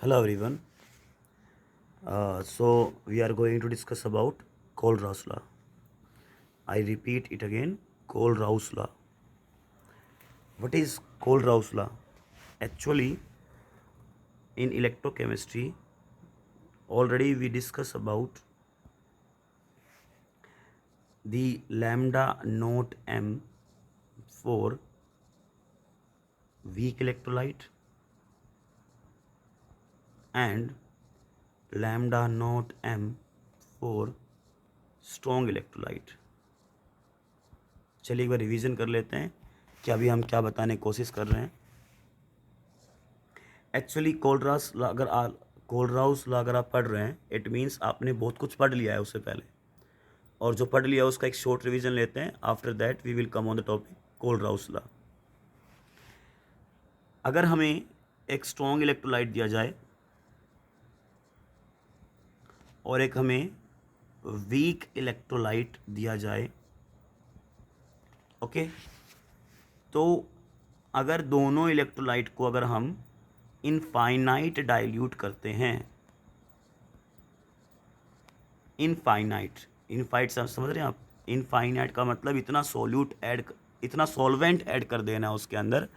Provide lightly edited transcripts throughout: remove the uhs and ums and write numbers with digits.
Hello everyone. So we are going to discuss about Kohlrausch law. I repeat it again, Kohlrausch law. What is Kohlrausch law? Actually, in electrochemistry, already we discussed about the lambda naught m for weak electrolyte and lambda naught m for strong electrolyte. चलिए एक बार revision कर लेते हैं कि अभी हम क्या बताने की कोशिश कर रहे हैं. एक्चुअली कोलराउस लॉ अगर आप पढ़ रहे हैं इट मीन्स आपने बहुत कुछ पढ़ लिया है उससे पहले, और जो पढ़ लिया उसका एक शॉर्ट रिवीजन लेते हैं. After that we will come on the topic Kohlrausch law. अगर हमें एक स्ट्रॉन्ग इलेक्ट्रोलाइट दिया जाए और एक हमें वीक इलेक्ट्रोलाइट दिया जाए, ओके, तो अगर दोनों इलेक्ट्रोलाइट को अगर हम इनफाइनाइट डाइल्यूट करते हैं, इनफाइनाइट समझ रहे हैं आप. इनफाइनाइट का मतलब इतना सॉल्वेंट ऐड कर देना है उसके अंदर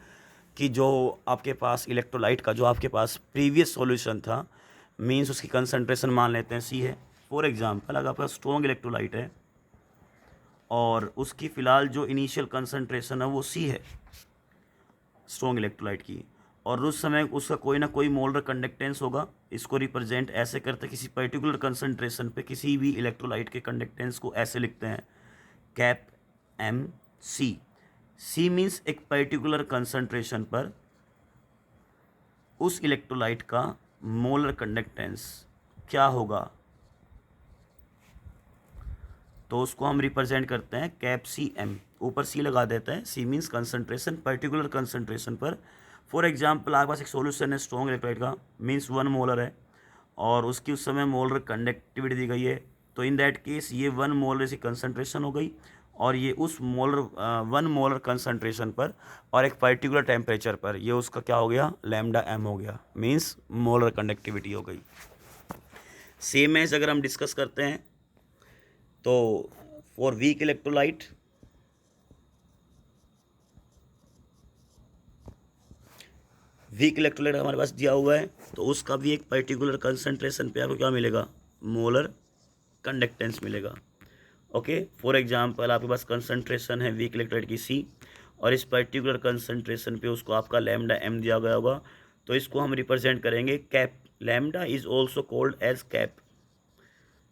कि जो आपके पास इलेक्ट्रोलाइट का जो आपके पास प्रीवियस सॉल्यूशन था, मींस उसकी कंसंट्रेशन मान लेते हैं सी है. फॉर एग्जांपल अगर आपका स्ट्रॉन्ग इलेक्ट्रोलाइट है और उसकी फ़िलहाल जो इनिशियल कंसंट्रेशन है वो सी है स्ट्रॉन्ग इलेक्ट्रोलाइट की, और उस समय उसका कोई ना कोई मोलर कंडक्टेंस होगा. इसको रिप्रेजेंट ऐसे करते हैं, किसी पर्टिकुलर कंसंट्रेशन पे किसी भी इलेक्ट्रोलाइट के कंडक्टेंस को ऐसे लिखते हैं cap M C. C means एक पर्टिकुलर कंसंट्रेशन पर उस इलेक्ट्रोलाइट का मोलर कंडक्टेंस क्या होगा, तो उसको हम रिप्रेजेंट करते हैं कैप सी एम. ऊपर सी लगा देते हैं. C means concentration, particular concentration पर. फॉर एग्जांपल आपके पास एक सॉल्यूशन है स्ट्रॉन्ग इलेक्ट्रोलाइट का, मीन्स 1 मोलर है और उसकी उस समय मोलर कंडक्टिविटी दी गई है, तो इन दैट केस ये 1 मोलर से कंसंट्रेशन हो गई और ये उस 1 मोलर कंसंट्रेशन पर और एक पर्टिकुलर टेम्परेचर पर ये उसका क्या हो गया, लैम्डा एम हो गया, मीन्स मोलर कंडक्टिविटी हो गई. सेम एज अगर हम डिस्कस करते हैं तो फॉर वीक इलेक्ट्रोलाइट हमारे पास दिया हुआ है, तो उसका भी एक पर्टिकुलर कंसंट्रेशन पे आपको क्या मिलेगा, मोलर कंडक्टेंस मिलेगा. ओके, फॉर एग्जांपल आपके पास कंसंट्रेशन है वीक इलेक्ट्रोलाइट की सी और इस पर्टिकुलर कंसंट्रेशन पे उसको आपका लैम्डा एम दिया गया होगा, तो इसको हम रिप्रेजेंट करेंगे cap. Lambda is also called as cap.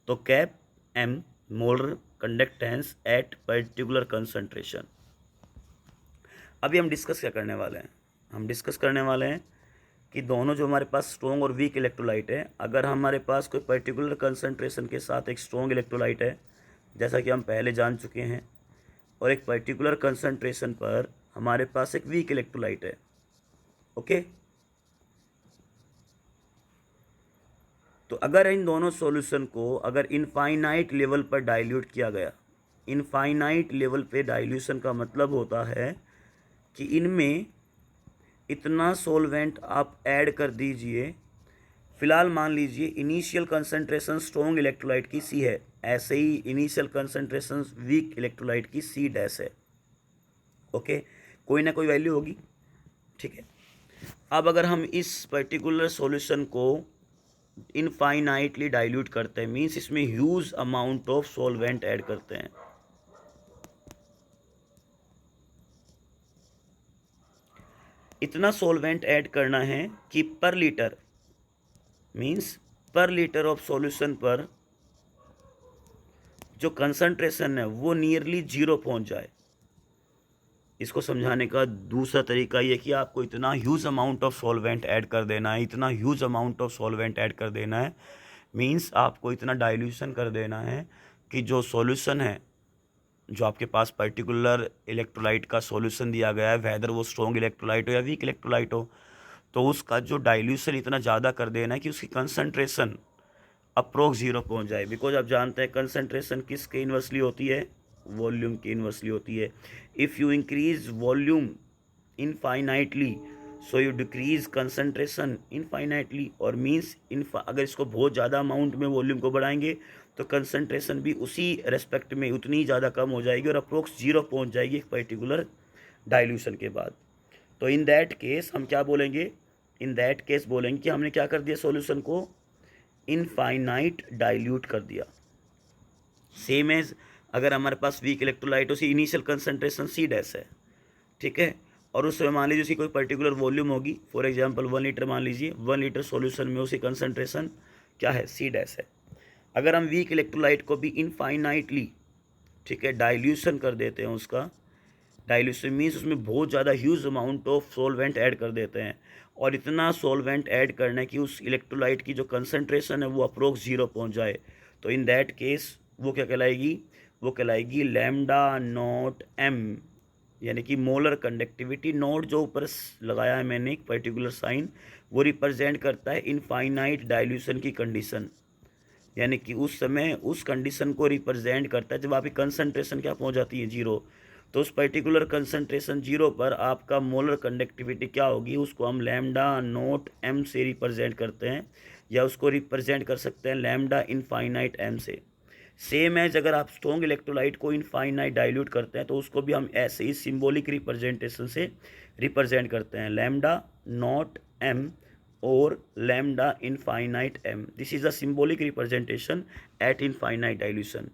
तो cap M molar conductance at particular concentration. अभी हम डिस्कस क्या करने वाले हैं, हम डिस्कस करने वाले हैं कि दोनों जो हमारे पास स्ट्रॉन्ग और वीक इलेक्ट्रोलाइट है, अगर हमारे पास कोई पर्टिकुलर कंसंट्रेशन के साथ एक स्ट्रॉन्ग इलेक्ट्रोलाइट है जैसा कि हम पहले जान चुके हैं, और एक पर्टिकुलर कंसंट्रेशन पर हमारे पास एक वीक इलेक्ट्रोलाइट है, ओके. तो अगर इन दोनों सॉल्यूशन को अगर इनफाइनाइट लेवल पर डाइल्यूट किया गया, इनफाइनाइट लेवल पे डाइल्यूशन का मतलब होता है कि इनमें इतना सॉल्वेंट आप ऐड कर दीजिए. फिलहाल मान लीजिए इनिशियल कंसंट्रेशन स्ट्रॉन्ग इलेक्ट्रोलाइट की सी है, ऐसे ही इनिशियल कंसंट्रेशन वीक इलेक्ट्रोलाइट की सी डैश है, ओके. कोई ना कोई वैल्यू होगी, ठीक है. अब अगर हम इस पर्टिकुलर सॉल्यूशन को इनफाइनाइटली डाइल्यूट करते हैं, मीन्स इसमें huge amount of solvent add करते हैं. इतना सॉल्वेंट ऐड करना है कि पर लीटर, मीन्स पर लीटर ऑफ सॉल्यूशन पर जो कंसंट्रेशन है वो नियरली 0 पहुंच जाए. इसको समझाने का दूसरा तरीका ये कि आपको इतना huge amount of solvent add कर देना है, इतना huge amount of solvent add कर देना है, मीन्स आपको इतना डाइल्यूशन कर देना है कि जो सॉल्यूशन है, जो आपके पास पर्टिकुलर इलेक्ट्रोलाइट का सॉल्यूशन दिया गया है, वेदर वो स्ट्रॉन्ग इलेक्ट्रोलाइट हो या वीक इलेक्ट्रोलाइट हो, तो उसका जो डाइल्यूशन इतना ज़्यादा कर देना है कि उसकी कंसंट्रेशन अप्रोक्स 0 पहुंच जाए. बिकॉज आप जानते हैं कंसंट्रेशन किसके इन्वर्सली होती है, वॉल्यूम की इन्वर्सली होती है. If you increase volume infinitely, so you decrease concentration infinitely, और मीन्स अगर इसको बहुत ज़्यादा अमाउंट में वॉल्यूम को बढ़ाएंगे तो कंसनट्रेशन भी उसी रेस्पेक्ट में उतनी ज़्यादा कम हो जाएगी और अप्रोक्स जीरो पहुंच जाएगी एक पर्टिकुलर डाइल्यूशन के बाद। तो इन दैट केस हम क्या बोलेंगे, इन दैट केस बोलेंगे कि हमने क्या कर दिया, सॉल्यूशन को इनफाइनाइट डाइल्यूट कर दिया। सेम एज अगर हमारे पास वीक इलेक्ट्रोलाइट उसी इनिशियल कंसनट्रेशन सी डैश है, ठीक है, और उस समय मान लीजिए उसकी कोई पर्टिकुलर वॉल्यूम होगी, फॉर एग्जांपल 1 लीटर मान लीजिए, 1 लीटर सॉल्यूशन में उसी कंसनट्रेशन क्या है, सी डैश है। अगर हम वीक इलेक्ट्रोलाइट को भी इनफाइनाइटली, ठीक है, डाइल्यूशन कर देते हैं, उसका डाइल्यूशन मीन्स उसमें बहुत ज़्यादा huge amount of solvent add कर देते हैं, और इतना सॉल्वेंट ऐड करने की उस इलेक्ट्रोलाइट की जो कंसनट्रेशन है वो अप्रोक्स जीरो पहुंच जाए, तो इन दैट केस वो क्या कहलाएगी, वो कहलाएगी लैम्डा नॉट एम, यानी कि मोलर कंडक्टिविटी। नोट जो ऊपर लगाया है मैंने एक पर्टिकुलर साइन, वो रिप्रेजेंट करता है इनफाइनाइट डाइल्यूशन की कंडीशन, यानी कि उस समय उस कंडीशन को रिप्रेजेंट करता है जब आपकी कंसनट्रेशन क्या पहुंच जाती है, जीरो। तो उस पर्टिकुलर कंसनट्रेशन जीरो पर आपका मोलर कंडक्टिविटी क्या होगी, उसको हम लैम्डा नोट एम से रिप्रेजेंट करते हैं, या उसको रिप्रेजेंट कर सकते हैं लैम्डा इनफाइनाइट एम से। सेम एज अगर आप स्ट्रॉन्ग इलेक्ट्रोलाइट को इनफाइनाइट डाइल्यूट करते हैं तो उसको भी हम ऐसे ही सिंबॉलिक रिप्रेजेंटेशन से रिप्रेजेंट करते हैं, लैम्डा नॉट एम और lambda infinite M. This is a symbolic representation at infinite dilution.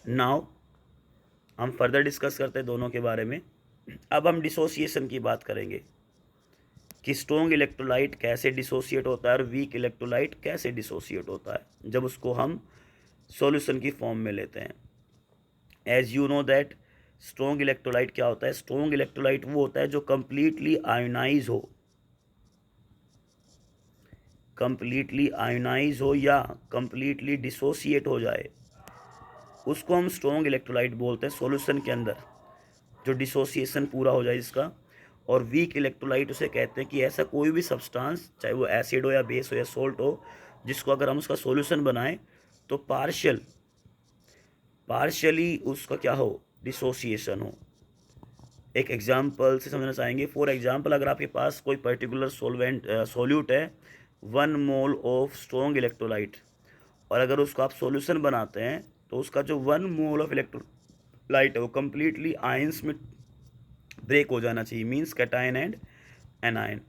Now हम फर्दर डिस्कस करते हैं दोनों के बारे में। अब हम डिसोसिएशन की बात करेंगे कि स्ट्रॉन्ग इलेक्ट्रोलाइट कैसे डिसोसिएट होता है और वीक इलेक्ट्रोलाइट कैसे डिसोसिएट होता है जब उसको हम सॉल्यूशन की फॉर्म में लेते हैं। As you know that strong electrolyte क्या होता है, स्ट्रॉन्ग इलेक्ट्रोलाइट वो होता है जो कंप्लीटली आयोनाइज हो, कंप्लीटली आयोनाइज हो या कंप्लीटली डिसोसिएट हो जाए, उसको हम स्ट्रॉन्ग इलेक्ट्रोलाइट बोलते हैं सॉल्यूशन के अंदर, जो डिसोसिएशन पूरा हो जाए इसका। और वीक इलेक्ट्रोलाइट उसे कहते हैं कि ऐसा कोई भी सब्सटेंस, चाहे वो एसिड हो या बेस हो या सोल्ट हो, जिसको अगर हम उसका सॉल्यूशन बनाएं तो पार्शियली उसका क्या हो, डिसोसिएशन हो। एक एग्जांपल से समझना चाहेंगे। फॉर एग्जांपल अगर आपके पास कोई पर्टिकुलर सॉल्यूट है 1 मोल ऑफ स्ट्रॉन्ग इलेक्ट्रोलाइट, और अगर उसको आप सॉल्यूशन बनाते हैं तो उसका जो 1 मोल ऑफ इलेक्ट्रोलाइट है वो कम्प्लीटली आयंस में ब्रेक हो जाना चाहिए, मीन्स कैटायन एंड एनायन।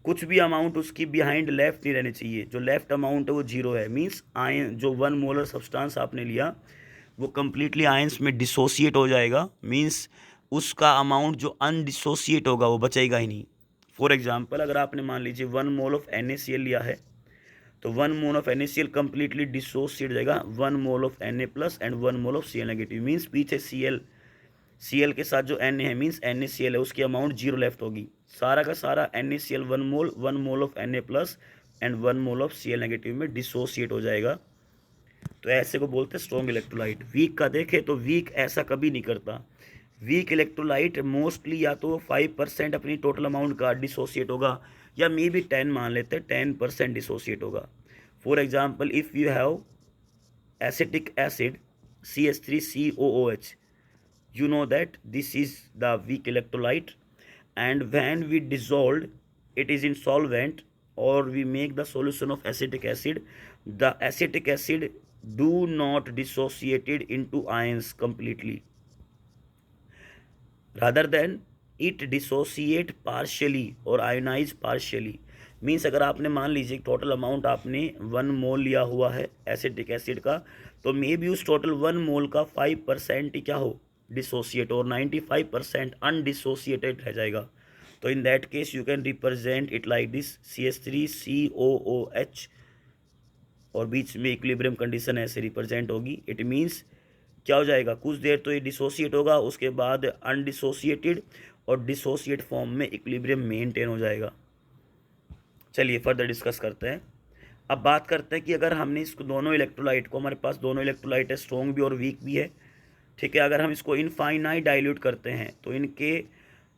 कुछ भी अमाउंट उसकी बिहाइंड लेफ्ट नहीं रहनी चाहिए, जो लेफ्ट अमाउंट है वो जीरो है, मीन्स आयन जो 1 मोलर सब्सटेंस आपने लिया वो कम्प्लीटली आयंस में डिसोसिएट हो जाएगा, मीन्स उसका अमाउंट जो अनडिसोसिएट होगा वो बचेगा ही नहीं। फॉर एग्जांपल अगर आपने मान लीजिए 1 मोल ऑफ NaCl लिया है तो 1 mole of NaCl completely dissociate हो जाएगा 1 mole of Na plus and 1 mole of Cl negative, means पीछे Cl के साथ जो Na है मीन्स NaCl है उसकी अमाउंट जीरो लेफ्ट होगी, सारा का सारा NaCl 1 mole of Na plus and 1 mole of Cl negative में डिसोसिएट हो जाएगा। तो ऐसे को बोलते हैं स्ट्रॉन्ग इलेक्ट्रोलाइट। वीक का देखें तो वीक ऐसा कभी नहीं करता। वीक इलेक्ट्रोलाइट मोस्टली या तो 5% अपनी टोटल अमाउंट का डिसोसिएट होगा, या मे बी 10 मान लेते हैं 10% डिसोसिएट होगा। For example if you have acetic acid CH3COOH, you know that this is the weak electrolyte, and when we dissolved it is in solvent or we make the solution of acetic acid, the acetic acid do not dissociated into ions completely, rather than it dissociate partially or ionize partially। Means अगर आपने मान लीजिए total amount आपने 1 मोल लिया हुआ है acetic acid का, तो मे बी उस टोटल 1 मोल का 5% ही क्या हो, डिसोसिएट, और 95% अनडिसोसिएटेड रह जाएगा। तो in that case you can represent it like this CH3COOH, और बीच में इक्विलिब्रियम कंडीशन ऐसे रिप्रेजेंट होगी। इट मीन्स क्या हो जाएगा, कुछ देर तो ये डिसोसिएट होगा, उसके बाद अनडिसोसिएटेड और डिसोसिएट फॉर्म में इक्विलिब्रियम मेंटेन हो जाएगा। चलिए फर्दर डिस्कस करते हैं। अब बात करते हैं कि अगर हमने इसको दोनों इलेक्ट्रोलाइट को, हमारे पास दोनों इलेक्ट्रोलाइट है, स्ट्रॉन्ग भी और वीक भी है, ठीक है, अगर हम इसको इनफाइनाइट डाइल्यूट करते हैं तो इनके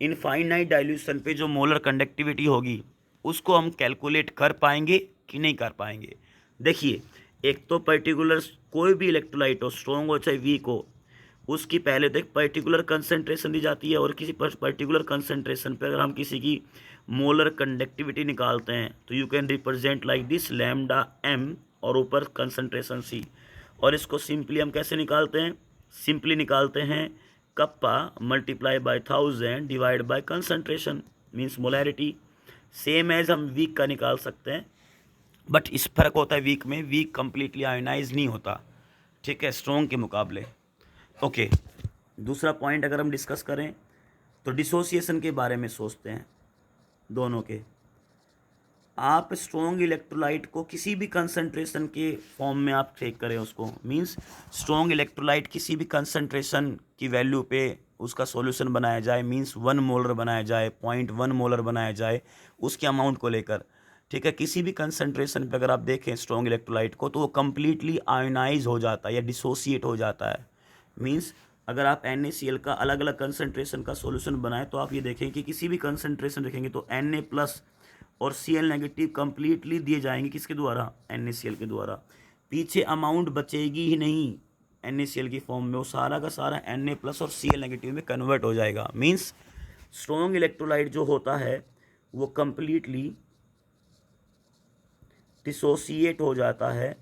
इनफाइनाइट डाइल्यूशन पे जो मोलर कंडक्टिविटी होगी उसको हम कैलकुलेट कर पाएंगे कि नहीं कर पाएंगे। देखिए, एक तो पर्टिकुलर कोई भी इलेक्ट्रोलाइट हो, स्ट्रॉन्ग हो चाहे वीक हो, उसकी पहले तो एक पर्टिकुलर कंसंट्रेशन दी जाती है, और किसी पर्टिकुलर कंसंट्रेशन पे अगर हम किसी की मोलर कंडक्टिविटी निकालते हैं तो you can represent like this lambda M और ऊपर कंसंट्रेशन सी। और इसको सिंपली हम कैसे निकालते हैं? सिंपली निकालते हैं kappa multiply by 1000 divide by concentration means molarity. Same as हम वीक का निकाल सकते हैं, बट इस फर्क होता है वीक में, वीक कंप्लीटली आयोनाइज नहीं होता, ठीक है, स्ट्रॉन्ग के मुकाबले। ओके, दूसरा पॉइंट अगर हम डिस्कस करें तो डिसोसिएशन के बारे में सोचते हैं दोनों के। आप स्ट्रॉन्ग इलेक्ट्रोलाइट को किसी भी कंसंट्रेशन के फॉर्म में आप टेक करें उसको, मींस स्ट्रॉन्ग इलेक्ट्रोलाइट किसी भी कंसंट्रेशन की वैल्यू पे उसका सॉल्यूशन बनाया जाए, मींस 1 मोलर बनाया जाए, 0.1 मोलर बनाया जाए उसके अमाउंट को लेकर, ठीक है। किसी भी कंसंट्रेशन पे अगर आप देखें स्ट्रॉन्ग इलेक्ट्रोलाइट को तो वो कम्प्लीटली आयोनाइज हो जाता है या डिसोसिएट हो जाता है। मींस अगर आप NaCl का अलग अलग कंसंट्रेशन का सॉल्यूशन बनाएं तो आप ये देखें कि किसी भी कंसंट्रेशन रखेंगे तो Na+ और Cl- कंप्लीटली दिए जाएंगे किसके द्वारा? NaCl के द्वारा। पीछे अमाउंट बचेगी ही नहीं NaCl की फॉर्म में, वो सारा का सारा Na+ और Cl- में कन्वर्ट हो जाएगा। मीन्स स्ट्रॉन्ग इलेक्ट्रोलाइट जो होता है वो कंप्लीटली डिसोसिएट हो जाता है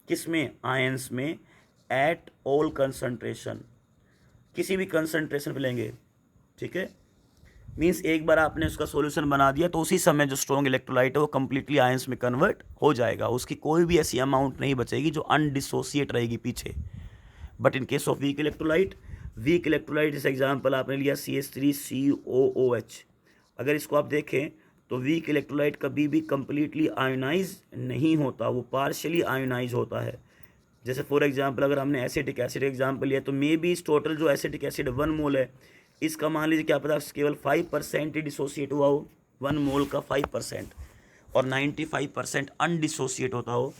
किसमें? आयंस में, एट ऑल कंसंट्रेशन, किसी भी कंसंट्रेशन पे लेंगे, ठीक है। मीन्स एक बार आपने उसका सॉल्यूशन बना दिया तो उसी समय जो स्ट्रॉन्ग इलेक्ट्रोलाइट है वो कंप्लीटली आयंस में कन्वर्ट हो जाएगा, उसकी कोई भी ऐसी अमाउंट नहीं बचेगी जो अनडिसोसिएट रहेगी पीछे। But in case of weak electrolyte, जैसे एग्जाम्पल आपने लिया CH3COOH, अगर इसको आप देखें तो वीक इलेक्ट्रोलाइट कभी भी कंप्लीटली आयोनाइज नहीं होता, वो पार्शियली आयोनाइज होता है। जैसे फॉर एग्जांपल अगर हमने एसिटिक एसिड एग्जांपल लिया तो मे बी इस टोटल जो एसिटिक एसिड 1 मोल है, इसका मान लीजिए क्या पता केवल 5% ही डिसोसिएट हुआ हो, 1 मोल का 5%, और 95% अनडिसोसिएट होता हो,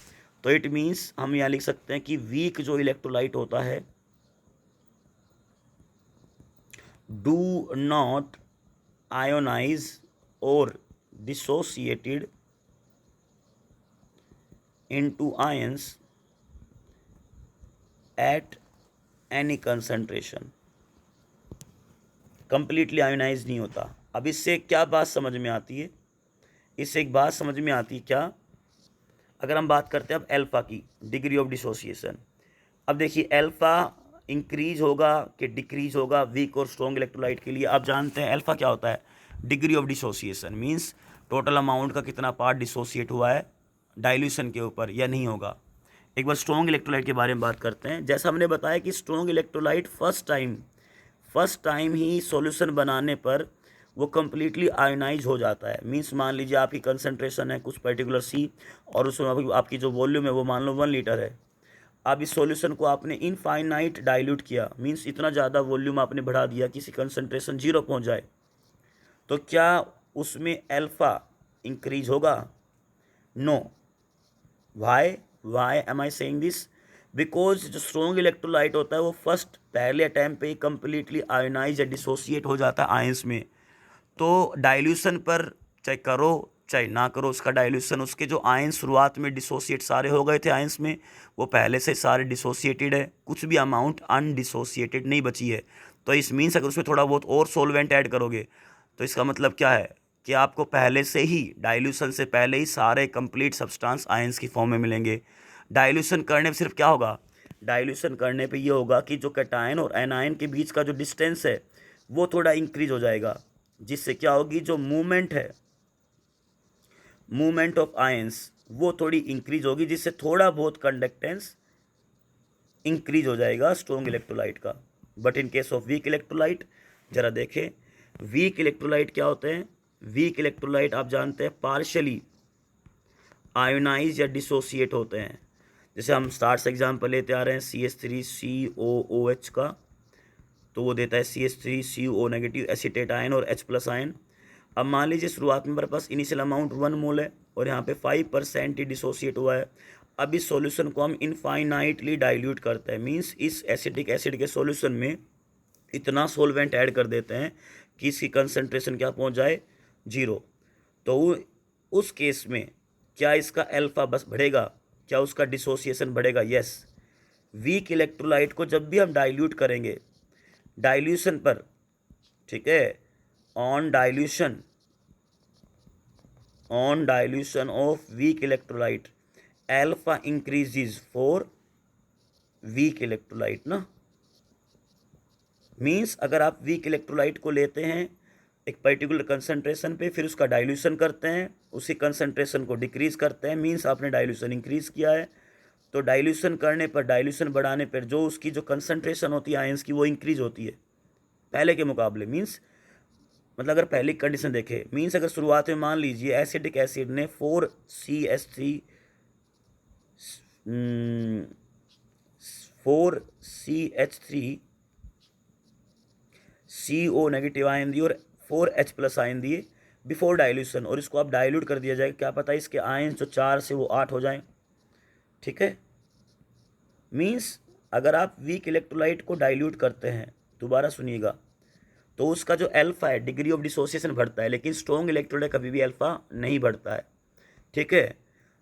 तो इट मीन्स हम यहाँ लिख सकते हैं कि वीक जो इलेक्ट्रोलाइट होता है डू नॉट आयोनाइज और dissociated into ions at any concentration, completely ionize नहीं होता। अब इससे क्या बात समझ में आती है? इससे एक बात समझ में आती है क्या? अगर हम बात करते हैं अब अल्फा की डिग्री ऑफ डिसोसिएशन, अब देखिए अल्फा इंक्रीज होगा कि डिक्रीज होगा वीक और स्ट्रॉन्ग इलेक्ट्रोलाइट के लिए? आप जानते हैं अल्फा क्या होता है? Degree of dissociation means total amount का कितना पार्ट डिसोसिएट हुआ है डाइल्यूशन के ऊपर या नहीं होगा। एक बार स्ट्रॉन्ग इलेक्ट्रोलाइट के बारे में बात करते हैं। जैसा हमने बताया कि स्ट्रॉन्ग इलेक्ट्रोलाइट फर्स्ट टाइम ही सॉल्यूशन बनाने पर वो कम्प्लीटली आयोनाइज हो जाता है। मींस मान लीजिए आपकी कंसंट्रेशन है कुछ पर्टिकुलर C और उसमें आपकी जो वॉल्यूम है वो मान लो 1 लीटर है। अब इस सॉल्यूशन को आपने इनफाइनाइट डाइल्यूट किया, मींस इतना ज़्यादा वॉल्यूम आपने बढ़ा दिया किसी कंसंट्रेशन 0 पहुंच जाए, तो क्या उसमें अल्फा इंक्रीज होगा? No. Why am I saying this? Because जो स्ट्रॉन्ग इलेक्ट्रोलाइट होता है वो फर्स्ट पहले अटैम्प्ट पे ही कंप्लीटली आयोनाइज या डिसोसिएट हो जाता है आयंस में। तो डाइल्यूशन पर चाहे करो चाहे ना करो उसका डाइल्यूशन, उसके जो आयंस शुरुआत में डिसोसिएट सारे हो गए थे आयंस में, वो पहले से सारे डिसोसिएटेड है, कुछ भी अमाउंट अनडिसोसिएटेड नहीं बची है। तो इस मीन्स अगर उसमें थोड़ा बहुत और सोलवेंट ऐड करोगे तो इसका मतलब क्या है कि आपको पहले से ही डाइल्यूशन से पहले ही सारे कंप्लीट सब्सटेंस आयंस की फॉर्म में मिलेंगे। डाइल्यूशन करने पर सिर्फ क्या होगा? डाइल्यूशन करने पे ये होगा कि जो कैटायन और एनायन के बीच का जो डिस्टेंस है वो थोड़ा इंक्रीज हो जाएगा, जिससे क्या होगी जो मूवमेंट है, मूवमेंट ऑफ आयंस वो थोड़ी इंक्रीज होगी, जिससे थोड़ा बहुत कंडक्टेंस इंक्रीज हो जाएगा स्ट्रॉन्ग इलेक्ट्रोलाइट का। But in case of weak electrolyte जरा देखें, वीक इलेक्ट्रोलाइट क्या होते हैं? वीक इलेक्ट्रोलाइट आप जानते हैं पार्शियली आयोनाइज या डिसोसिएट होते हैं। जैसे हम स्टार्ट से एग्जाम्पल लेते आ रहे हैं CH3COOH का, तो वो देता है CH3CO- एसिटेट आयन और H+ आयन। अब मान लीजिए शुरुआत में हमारे पास इनिशियल अमाउंट 1 मोल है और यहाँ पे 5% ही डिसोसिएट हुआ है। अब इस सॉल्यूशन को हम इनफाइनाइटली डाइल्यूट करते हैं, मींस इस एसिटिक एसिड के सॉल्यूशन में इतना सोलवेंट ऐड कर देते हैं कि इसकी कंसंट्रेशन क्या पहुँच जाए? 0। तो उस केस में क्या इसका अल्फा बस बढ़ेगा? क्या उसका डिसोसिएशन बढ़ेगा? यस। वीक इलेक्ट्रोलाइट को जब भी हम डाइल्यूट करेंगे डाइल्यूशन पर, ठीक है, on dilution of weak electrolyte alpha increases for weak electrolyte ना। मीन्स अगर आप वीक इलेक्ट्रोलाइट को लेते हैं एक पर्टिकुलर कंसंट्रेशन पे, फिर उसका डाइल्यूशन करते हैं, उसी कंसंट्रेशन को डिक्रीज करते हैं, मीन्स आपने डाइल्यूशन इंक्रीज किया है। तो डाइल्यूशन करने पर, डाइल्यूशन बढ़ाने पर जो उसकी जो कंसंट्रेशन होती है आयंस की वो इंक्रीज होती है पहले के मुकाबले। मीन्स मतलब अगर पहली कंडीशन देखें, मीन्स अगर शुरुआत में मान लीजिए एसिडिक एसिड ने 4CH3 CO नेगेटिव आयन दिए और 4H प्लस आयन दिए बिफोर डाइल्यूशन, और इसको आप डाइल्यूट कर दिया जाए, क्या पता इसके आयन जो 4 से वो 8 हो जाएं, ठीक है। मीन्स अगर आप वीक इलेक्ट्रोलाइट को डाइल्यूट करते हैं, दोबारा सुनिएगा, तो उसका जो अल्फा है डिग्री ऑफ डिसोसिएशन बढ़ता है, लेकिन स्ट्रॉन्ग इलेक्ट्रोलाइट कभी भी अल्फा नहीं बढ़ता है, ठीक है।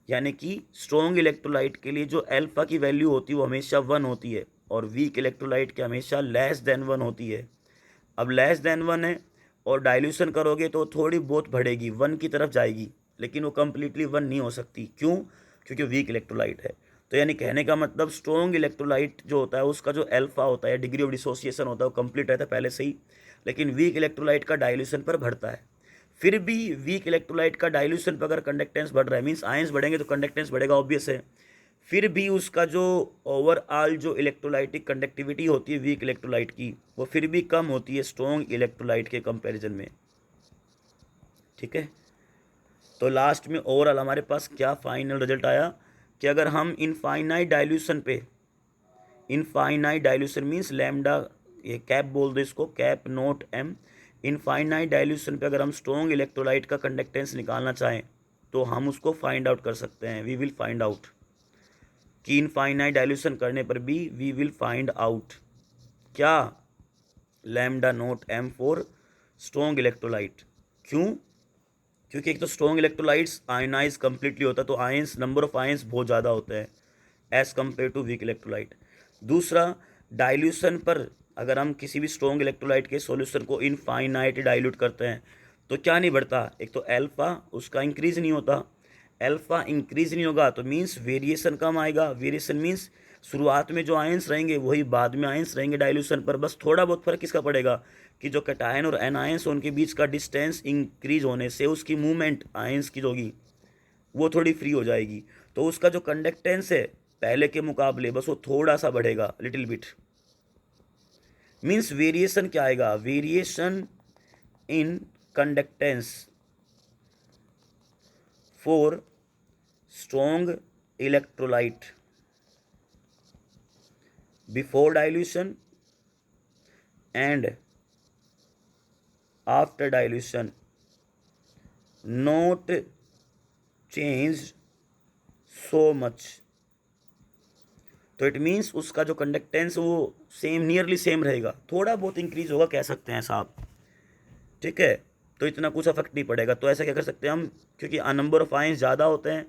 यानी कि स्ट्रॉन्ग इलेक्ट्रोलाइट के लिए जो अल्फा की वैल्यू होती है वो हमेशा 1 होती है, और वीक इलेक्ट्रोलाइट के हमेशा लेस देन 1 होती है। अब लेस देन 1 है और डाइल्यूशन करोगे तो थोड़ी बहुत बढ़ेगी, 1 की तरफ जाएगी, लेकिन वो कम्प्लीटली 1 नहीं हो सकती। क्यों? क्योंकि वीक इलेक्ट्रोलाइट है। तो यानी कहने का मतलब स्ट्रॉन्ग इलेक्ट्रोलाइट जो होता है उसका जो अल्फा होता है, डिग्री ऑफ डिसोसिएशन होता है, वो कंप्लीट रहता है पहले से ही, लेकिन वीक इलेक्ट्रोलाइट का डाइल्यूशन पर बढ़ता है। फिर भी वीक इलेक्ट्रोलाइट का डाइल्यूशन पर अगर कंडक्टेंस बढ़ रहा है, मीन्स आयंस बढ़ेंगे तो कंडक्टेंस बढ़ेगा, ऑब्वियस है। फिर भी उसका जो ओवरऑल जो इलेक्ट्रोलाइटिक कंडक्टिविटी होती है वीक इलेक्ट्रोलाइट की, वो फिर भी कम होती है स्ट्रॉन्ग इलेक्ट्रोलाइट के कंपैरिजन में, ठीक है। तो लास्ट में ओवरऑल हमारे पास क्या फाइनल रिजल्ट आया कि अगर हम इनफाइनाइट डाइल्यूशन पे, इनफाइनाइट डाइल्यूशन मीन्स लैम्डा, ये कैप बोल दो इसको, cap naught M, infinite dilution पे अगर हम स्ट्रॉन्ग इलेक्ट्रोलाइट का कंडक्टेंस निकालना चाहें तो हम उसको फाइंड आउट कर सकते हैं। वी विल फाइंड आउट कि इनफाइनाइट डाइल्यूशन करने पर भी वी विल फाइंड आउट क्या, lambda note M for strong electrolyte. क्यों? क्योंकि एक तो स्ट्रॉन्ग इलेक्ट्रोलाइट्स आयनाइज कंप्लीटली होता है, तो आयंस, नंबर ऑफ आयंस बहुत ज़्यादा होते हैं as compare to weak electrolyte. दूसरा, डाइल्यूशन पर अगर हम किसी भी स्ट्रॉन्ग इलेक्ट्रोलाइट के सॉल्यूशन को इनफाइनाइट डाइल्यूट करते हैं तो क्या नहीं बढ़ता, एक तो अल्फा उसका इंक्रीज नहीं होता, अल्फा इंक्रीज नहीं होगा तो मीन्स वेरिएशन कम आएगा। वेरिएशन मीन्स शुरुआत में जो आयंस रहेंगे वही बाद में आयंस रहेंगे डाइल्यूशन पर, बस थोड़ा बहुत फर्क किसका पड़ेगा कि जो कैटायन और एनायंस उनके बीच का डिस्टेंस इंक्रीज होने से उसकी मूवमेंट आयंस की होगी वो थोड़ी फ्री हो जाएगी, तो उसका जो कंडक्टेंस है पहले के मुकाबले बस वो थोड़ा सा बढ़ेगा, लिटिल बिट। मीन्स वेरिएशन क्या आएगा, variation in conductance for strong electrolyte before dilution and after dilution not change so much. तो इट मीन्स उसका जो कंडक्टेंस वो सेम, नियरली सेम रहेगा, थोड़ा बहुत इंक्रीज होगा कह सकते हैं साहब, ठीक है। तो इतना कुछ अफेक्ट नहीं पड़ेगा। तो ऐसा क्या कर सकते हैं हम, क्योंकि नंबर ऑफ आयंस ज़्यादा होते हैं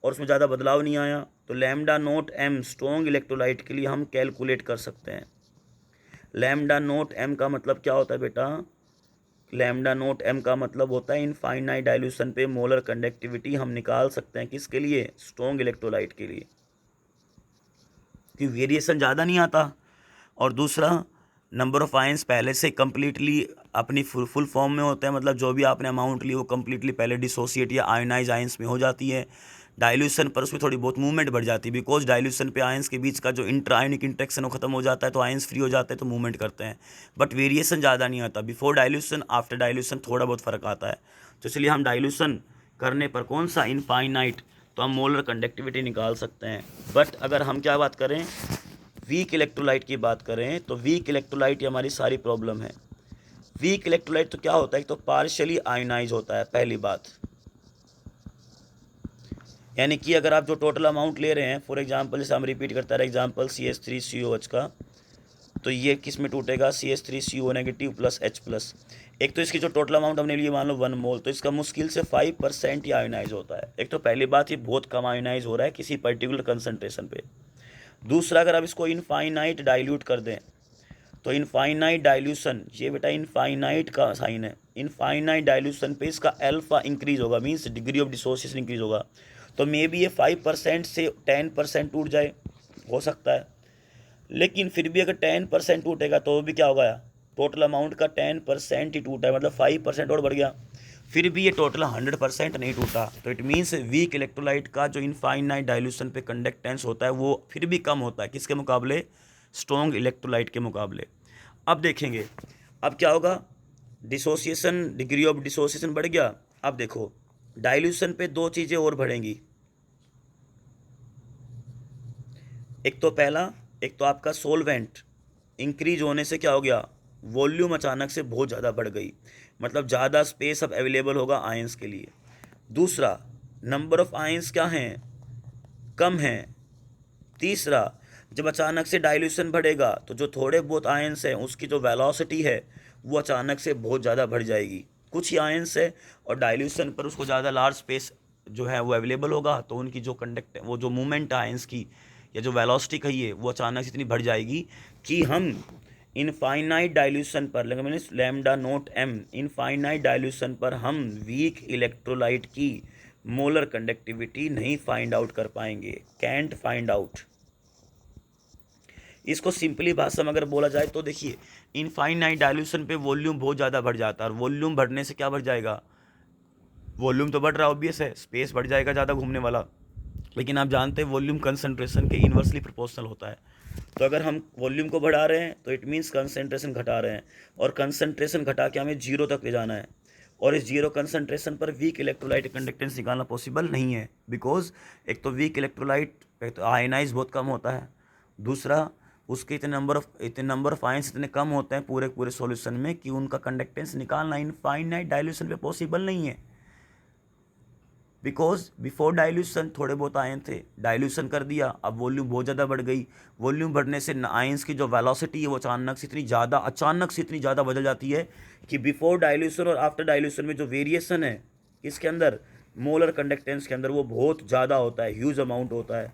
और उसमें ज़्यादा बदलाव नहीं आया, तो lambda note am strong electrolyte के लिए हम कैलकुलेट कर सकते हैं। लैम्डा नोट एम का मतलब क्या होता है बेटा, लैम्डा नोट एम का मतलब होता है इनफाइनाइट डाइल्यूशन पे मोलर कंडक्टिविटी हम निकाल सकते हैं, किसके लिए, स्ट्रॉन्ग इलेक्ट्रोलाइट के लिए, कि वेरिएशन ज़्यादा नहीं आता। और दूसरा, नंबर ऑफ आयंस पहले से कम्प्लीटली अपनी फुल फॉर्म में होते हैं, मतलब जो भी आपने अमाउंट ली वो कम्प्लीटली पहले डिसोसिएट या आयनाइज आयंस में हो जाती है। डाइल्यूशन पर उसमें थोड़ी बहुत मूवमेंट बढ़ जाती है, बिकॉज डाइल्यूशन पे आयंस के बीच का जो इंटर आयनिक इंटरेक्शन वो खत्म हो जाता है, तो आयंस फ्री हो जाते हैं तो मूवमेंट करते हैं, बट वेरिएशन ज़्यादा नहीं आता। बिफोर डाइल्यूशन आफ्टर डाइल्यूशन थोड़ा बहुत फ़र्क आता है। तो इसलिए हम डाइल्यूशन करने पर कौन सा, इनफाइनाइट, तो हम मोलर कंडक्टिविटी निकाल सकते हैं। बट अगर हम क्या बात करें, वीक इलेक्ट्रोलाइट की बात करें, तो वीक इलेक्ट्रोलाइट ही हमारी सारी प्रॉब्लम है। वीक इलेक्ट्रोलाइट तो क्या होता है, तो पार्शियली आयनाइज होता है, पहली बात। यानी कि अगर आप जो टोटल अमाउंट ले रहे हैं, फॉर एग्जांपल जैसे हम रिपीट करते रहे एग्जांपल CH3COH का, तो ये किस में टूटेगा, CH3CO negative plus H plus. एक तो इसकी जो टोटल अमाउंट हमने लिए मान लो 1 मोल, तो इसका मुश्किल से 5% ही आयोनाइज होता है। एक तो पहली बात ये बहुत कम आयोनाइज हो रहा है किसी पर्टिकुलर कंसनट्रेशन पे। दूसरा, अगर आप इसको इनफाइनाइट डाइल्यूट कर दें तो इनफाइनाइट डाइल्यूशन, ये बेटा इनफाइनाइट का साइन है, इनफाइनाइट डाइल्यूशन पे इसका अल्फा इंक्रीज होगा, means degree of dissociation increase होगा। तो मे बी ये 5% से 10% टूट जाए, हो सकता है। लेकिन फिर भी अगर 10% टूटेगा तो भी क्या होगा, टोटल अमाउंट का 10% ही टूटा है, मतलब 5% और बढ़ गया, फिर भी ये टोटल 100% नहीं टूटा। तो इट मीन्स वीक इलेक्ट्रोलाइट का जो इनफाइनाइट डाइल्यूशन पे कंडक्टेंस होता है वो फिर भी कम होता है, किसके मुकाबले, स्ट्रॉन्ग इलेक्ट्रोलाइट के मुकाबले। अब देखेंगे अब क्या होगा, डिसोसिएशन, डिग्री ऑफ डिसोसिएशन बढ़ गया। अब देखो डाइल्यूशन पे दो चीज़ें और बढ़ेंगी, एक तो पहला, एक तो आपका सोलवेंट इंक्रीज होने से क्या हो गया, वॉल्यूम अचानक से बहुत ज़्यादा बढ़ गई, मतलब ज़्यादा स्पेस अब अवेलेबल होगा आयंस के लिए। दूसरा, नंबर ऑफ आयंस क्या हैं, कम हैं। तीसरा, जब अचानक से डाइल्यूशन बढ़ेगा तो जो थोड़े बहुत आयंस हैं उसकी जो वेलोसिटी है वो अचानक से बहुत ज़्यादा बढ़ जाएगी। कुछ ही आयंस है और डाइल्यूशन पर उसको ज़्यादा लार्ज स्पेस जो है वो अवेलेबल होगा, तो उनकी जो कंडक्ट, वो जो मूवमेंट आयंस की या जो वेलोसिटी कहिए वो अचानक से इतनी बढ़ जाएगी कि हम इनफाइनाइट डाइल्यूशन पर, लेकिन मैंने lambda note M, infinite dilution पर हम वीक इलेक्ट्रोलाइट की मोलर कंडक्टिविटी नहीं फाइंड आउट कर पाएंगे, कैंट फाइंड आउट। इसको सिंपली भाषा में अगर बोला जाए तो देखिए, इनफाइनाइट डाइल्यूशन पे वॉल्यूम बहुत ज़्यादा बढ़ जाता है, और वॉल्यूम बढ़ने से क्या बढ़ जाएगा, वॉल्यूम तो बढ़ रहा है ऑब्वियस है, स्पेस बढ़ जाएगा ज़्यादा घूमने वाला, लेकिन आप जानते हैं वॉल्यूम कंसंट्रेशन के इन्वर्सली प्रोपोर्शनल होता है। तो अगर हम वॉल्यूम को बढ़ा रहे हैं तो इट मीन्स कंसंट्रेशन घटा रहे हैं, और कंसंट्रेशन घटा के हमें जीरो तक ले जाना है, और इस जीरो कंसंट्रेशन पर वीक इलेक्ट्रोलाइट कंडक्टेंस निकालना पॉसिबल नहीं है, बिकॉज एक तो वीक इलेक्ट्रोलाइट, एक तो आयनाइज बहुत कम होता है, दूसरा उसके इतने नंबर ऑफ आयंस इतने कम होते हैं पूरे पूरे सॉल्यूशन में कि उनका कंडक्टेंस निकालना इनफाइनाइट डाइल्यूशन पे पॉसिबल नहीं है। बिकॉज बिफोर डाइल्यूशन थोड़े बहुत आयन थे, डाइल्यूशन कर दिया, अब वॉल्यूम बहुत ज़्यादा बढ़ गई, वॉल्यूम बढ़ने से आयंस की जो वेलोसिटी है वो अचानक से इतनी ज़्यादा बदल जाती है कि बिफोर डाइल्यूशन और आफ्टर डाइल्यूशन में जो वेरिएशन है इसके अंदर, मोलर कंडक्टेंस के अंदर, वो बहुत ज़्यादा होता है, ह्यूज अमाउंट होता है,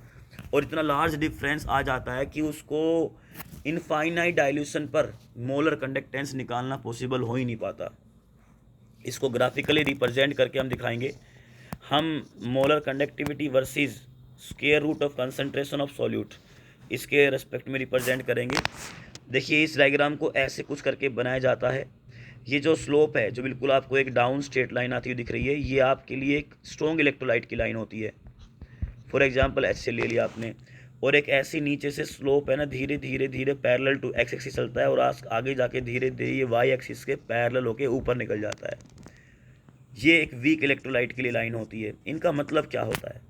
और इतना लार्ज डिफरेंस आ जाता है कि उसको इनफाइनाइट डाइल्यूशन पर मोलर कंडक्टेंस निकालना पॉसिबल हो ही नहीं पाता। इसको ग्राफिकली रिप्रेजेंट करके हम दिखाएंगे, हम molar conductivity versus square root of concentration of solute, इसके रेस्पेक्ट में रिप्रेजेंट करेंगे। देखिए इस डायग्राम को ऐसे कुछ करके बनाया जाता है, ये जो स्लोप है, जो बिल्कुल आपको एक डाउन स्ट्रेट लाइन आती हुई दिख रही है, ये आपके लिए एक स्ट्रॉन्ग इलेक्ट्रोलाइट की लाइन होती है, फॉर एग्जांपल ऐसे ले लिया आपने, और एक ऐसी नीचे से स्लोप है ना, धीरे धीरे धीरे पैरेलल टू एक्स एक्सिस चलता है, और आगे जाके धीरे धीरे ये वाई एक्सिस के पैरेलल होके ऊपर निकल जाता है। ये एक वीक इलेक्ट्रोलाइट के लिए लाइन होती है। इनका मतलब क्या होता है,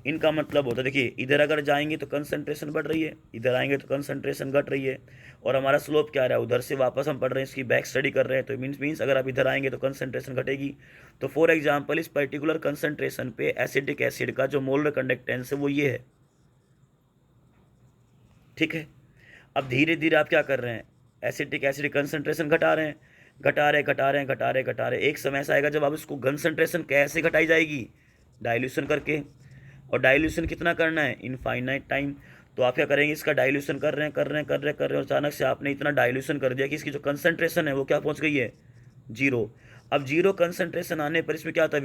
इनका मतलब होता है, देखिए इधर अगर जाएंगे तो कंसंट्रेशन बढ़ रही है, इधर आएंगे तो कंसंट्रेशन घट रही है, और हमारा स्लोप क्या रहा है, उधर से वापस हम पढ़ रहे हैं, इसकी बैक स्टडी कर रहे हैं, तो मीन्स अगर आप इधर आएंगे तो कंसंट्रेशन घटेगी। तो फॉर एग्जांपल इस पर्टिकुलर कंसंट्रेशन पे एसिटिक एसिड का जो मोलर कंडक्टेंस है वो ये है, ठीक है। अब धीरे धीरे आप क्या कर रहे हैं, एसिटिक एसिड कंसंट्रेशन घटा रहे हैं, एक समय ऐसा आएगा जब आप इसको कंसंट्रेशन कैसे घटाई जाएगी, डाइल्यूशन करके, और डाइल्यूशन कितना करना है, इनफाइनाइट टाइम। तो आप क्या करेंगे, इसका डाइल्यूशन कर रहे हैं, और अचानक से आपने इतना डाइल्यूशन कर दिया कि इसकी जो कंसंट्रेशन है वो क्या पहुंच गई है, जीरो। अब जीरो कंसंट्रेशन आने पर इसमें क्या आता है,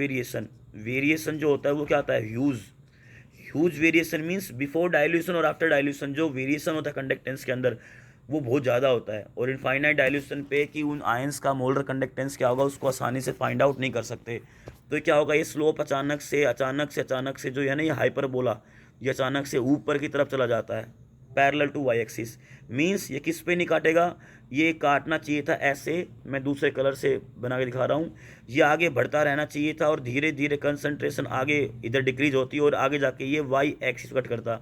वेरिएशन जो होता है वो क्या आता है, huge variation, means before dilution और आफ्टर डाइल्यूशन जो वेरिएशन होता है कंडक्टेंस के अंदर वो बहुत ज़्यादा होता है। और इनफाइनाइट डाइल्यूशन पे कि उन आयंस का मोलर कंडक्टेंस क्या होगा उसको आसानी से फाइंड आउट नहीं कर सकते। तो क्या होगा, ये स्लोप अचानक से जो है ना, ये हाइपरबोला, ये अचानक से ऊपर की तरफ चला जाता है, parallel to Y axis. Means ये किस पे नहीं काटेगा, ये काटना चाहिए था ऐसे, मैं दूसरे कलर से बना के दिखा रहा हूँ, ये आगे बढ़ता रहना चाहिए था, और धीरे धीरे कंसंट्रेशन आगे इधर डिक्रीज होती है, और आगे जाके ये वाई एक्सिस कट करता,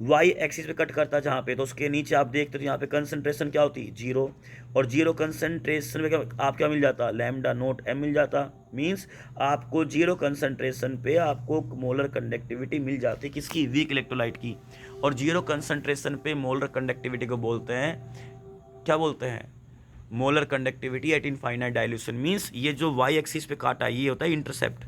वाई एक्सिस पे कट करता जहाँ पे, तो उसके नीचे आप देखते हो यहाँ पे कंसंट्रेशन क्या होती, जीरो, और जीरो कंसंट्रेशन में क्या आप क्या मिल जाता, लैम्डा नोट एम मिल जाता। मीन्स आपको जीरो कंसंट्रेशन पे आपको मोलर कंडक्टिविटी मिल जाती, किसकी, वीक इलेक्ट्रोलाइट की। और जीरो कंसंट्रेशन पे मोलर कंडक्टिविटी को बोलते हैं, क्या बोलते हैं, molar conductivity eight infinite dilution. Means ये जो वाई एक्सिस पे काटा ये होता है इंटरसेप्ट।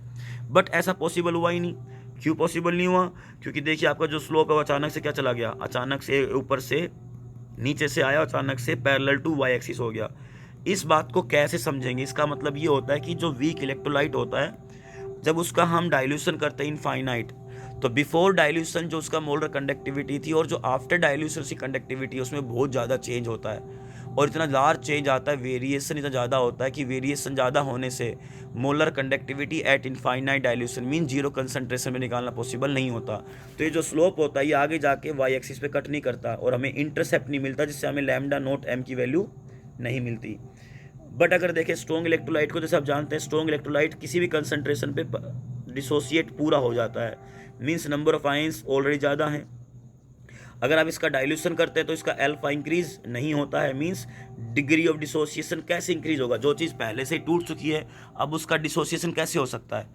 बट ऐसा पॉसिबल हुआ ही नहीं, क्यों पॉसिबल नहीं हुआ? क्योंकि देखिए आपका जो स्लोप है वो अचानक से क्या चला गया, अचानक से ऊपर से नीचे से आया, अचानक से पैरेलल टू वाई एक्सिस हो गया। इस बात को कैसे समझेंगे? इसका मतलब ये होता है कि जो वीक इलेक्ट्रोलाइट होता है, जब उसका हम डाइल्यूशन करते हैं इनफाइनाइट, तो बिफोर डाइल्यूशन जो उसका मोलर कंडक्टिविटी थी और जो आफ्टर डाइल्यूशन उसकी कंडक्टिविटी है उसमें बहुत ज़्यादा चेंज होता है, और इतना लार्ज चेंज आता है, वेरिएशन इतना ज़्यादा होता है कि वेरिएशन ज़्यादा होने से molar conductivity eight infinite dilution mean zero concentration में निकालना पॉसिबल नहीं होता। तो ये जो स्लोप होता है ये आगे जाके वाई एक्सिस पे कट नहीं करता और हमें इंटरसेप्ट नहीं मिलता, जिससे हमें लैम्डा नोट एम की वैल्यू नहीं मिलती। बट अगर देखें स्ट्रॉन्ग इलेक्ट्रोलाइट को, जैसे आप जानते हैं स्ट्रॉन्ग इलेक्ट्रोलाइट किसी भी कंसंट्रेशन पे डिसोसिएट पूरा हो जाता है, means number of ions already ज़्यादा हैं। अगर आप इसका डाइल्यूशन करते हैं तो इसका अल्फा इंक्रीज नहीं होता है, मीन्स डिग्री ऑफ डिसोसिएशन कैसे इंक्रीज होगा? जो चीज़ पहले से ही टूट चुकी है अब उसका डिसोसिएशन कैसे हो सकता है?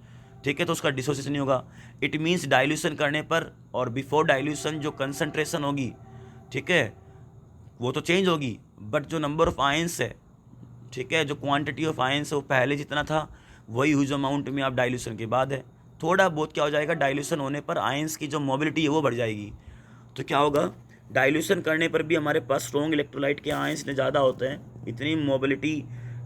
ठीक है, तो उसका डिसोसिएशन नहीं होगा। इट मीन्स डाइल्यूशन करने पर और बिफोर डाइल्यूशन जो कंसंट्रेशन होगी, ठीक है, वो तो चेंज होगी, बट जो नंबर ऑफ आयंस है, ठीक है, जो क्वांटिटी ऑफ आयंस है वो पहले जितना था वही ह्यूज अमाउंट में आप डाइल्यूशन के बाद है। थोड़ा बहुत क्या हो जाएगा, डाइल्यूशन होने पर आयंस की जो मोबिलिटी है वो बढ़ जाएगी। तो क्या होगा, डाइल्यूशन करने पर भी हमारे पास स्ट्रॉन्ग इलेक्ट्रोलाइट के आयंस इतने ज़्यादा होते हैं, इतनी मोबिलिटी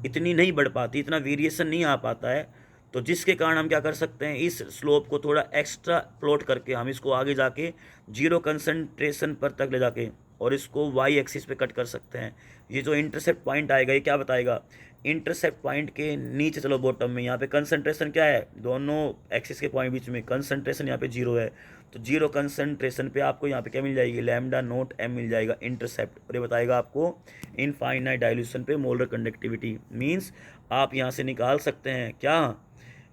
इतनी नहीं बढ़ पाती, इतना वेरिएशन नहीं आ पाता है। तो जिसके कारण हम क्या कर सकते हैं, इस स्लोप को थोड़ा एक्स्ट्रा प्लॉट करके हम इसको आगे जाके जीरो कंसंट्रेशन पर तक ले जाके और इसको वाई एक्सिस पे कट कर सकते हैं। ये जो इंटरसेप्ट पॉइंट आएगा ये क्या बताएगा, इंटरसेप्ट पॉइंट के नीचे चलो बॉटम में, यहाँ पे कंसंट्रेशन क्या है, दोनों एक्सिस के पॉइंट बीच में कंसंट्रेशन यहाँ पे जीरो है, तो जीरो कंसंट्रेशन पे आपको यहाँ पे क्या मिल जाएगी, लैम्डा नोट एम मिल जाएगा इंटरसेप्ट, और ये बताएगा आपको इनफाइनाइट डाइल्यूशन पे मोलर कंडक्टिविटी। मीन्स आप यहाँ से निकाल सकते हैं क्या,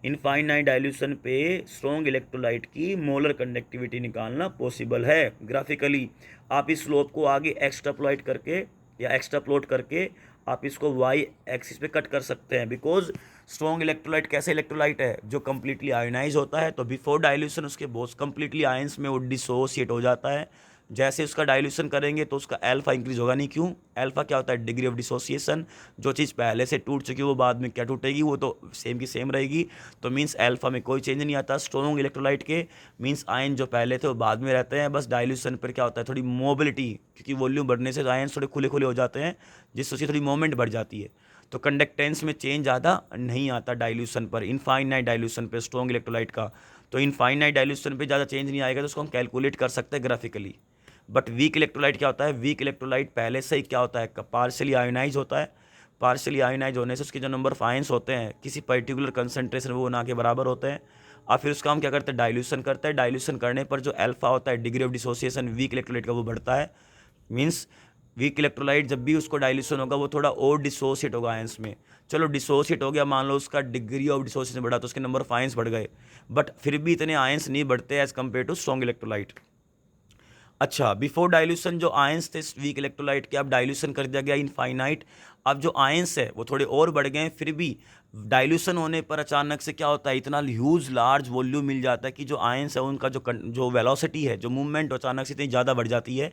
इनफाइनाइट डाइल्यूशन पे स्ट्रॉन्ग इलेक्ट्रोलाइट की मोलर कंडक्टिविटी निकालना पॉसिबल है ग्राफिकली। आप इस स्लोप को आगे एक्स्ट्राप्लॉइट करके या एक्स्ट्राप्लॉट करके आप इसको वाई एक्सिस पे कट कर सकते हैं, बिकॉज स्ट्रॉन्ग इलेक्ट्रोलाइट कैसे इलेक्ट्रोलाइट है, जो कम्प्लीटली आयोनाइज होता है, तो बिफोर डाइल्यूशन उसके बहुत कम्प्लीटली आयंस में वो डिसोसिएट हो जाता है। जैसे उसका डाइल्यूशन करेंगे तो उसका अल्फा इंक्रीज होगा नहीं, क्यों? अल्फा क्या होता है, डिग्री ऑफ डिसोसिएशन। जो चीज़ पहले से टूट चुकी है वो बाद में क्या टूटेगी, वो तो सेम की सेम रहेगी। तो मीन्स अल्फा में कोई चेंज नहीं आता स्ट्रॉन्ग इलेक्ट्रोलाइट के, मीन्स आयन जो पहले थे वो बाद में रहते हैं, बस डाइल्यूशन पर क्या होता है थोड़ी मोबिलिटी, क्योंकि वॉल्यूम बढ़ने से आयन थोड़े खुले खुले हो जाते हैं जिससे उसकी थोड़ी मोमेंट बढ़ जाती है। तो कंडक्टेंस में चेंज ज़्यादा नहीं आता डाइल्यूशन पर, इनफाइनाइट डाइल्यूशन पे स्ट्रॉन्ग इलेक्ट्रोलाइट का। तो इनफाइनाइट डाइल्यूशन पे ज़्यादा चेंज नहीं आएगा, तो उसको हम कैलकुलेट कर सकते हैं ग्राफिकली। बट वीक इलेक्ट्रोलाइट क्या होता है, वीक इलेक्ट्रोलाइट पहले से ही क्या होता है, पार्शियली आयोनाइज होता है। पार्शियली आयोनाइज होने से उसके जो नंबर ऑफ आयंस होते हैं किसी पर्टिकुलर कंसंट्रेशन वो ना के बराबर होते हैं। और फिर उसका हम क्या करते हैं, डाइल्यूशन करते हैं। डाइल्यूशन करने पर जो अल्फा होता है, degree of dissociation week electrolyte का, वो बढ़ता है। मीन्स वीक इलेक्ट्रोलाइट जब भी उसको डाइल्यूशन होगा वो थोड़ा और डिसोसिएट होगा आयंस में। चलो डिसोसिएट हो गया, मान लो उसका डिग्री ऑफ डिसोसिएशन बढ़ा तो उसके नंबर ऑफ आयंस बढ़ गए, बट फिर भी इतने आयंस नहीं बढ़ते as compare to strong electrolyte. अच्छा, बिफोर डाइल्यूशन जो आयंस थे वीक इलेक्ट्रोलाइट के, अब डाइल्यूशन कर दिया गया इनफाइनाइट, अब जो आयंस है वो थोड़े और बढ़ गए हैं, फिर भी डाइल्यूशन होने पर अचानक से क्या होता है, इतना ह्यूज लार्ज वॉल्यूम मिल जाता है कि जो आयंस है उनका जो वेलोसिटी है, जो मूवमेंट अचानक से इतनी ज़्यादा बढ़ जाती है,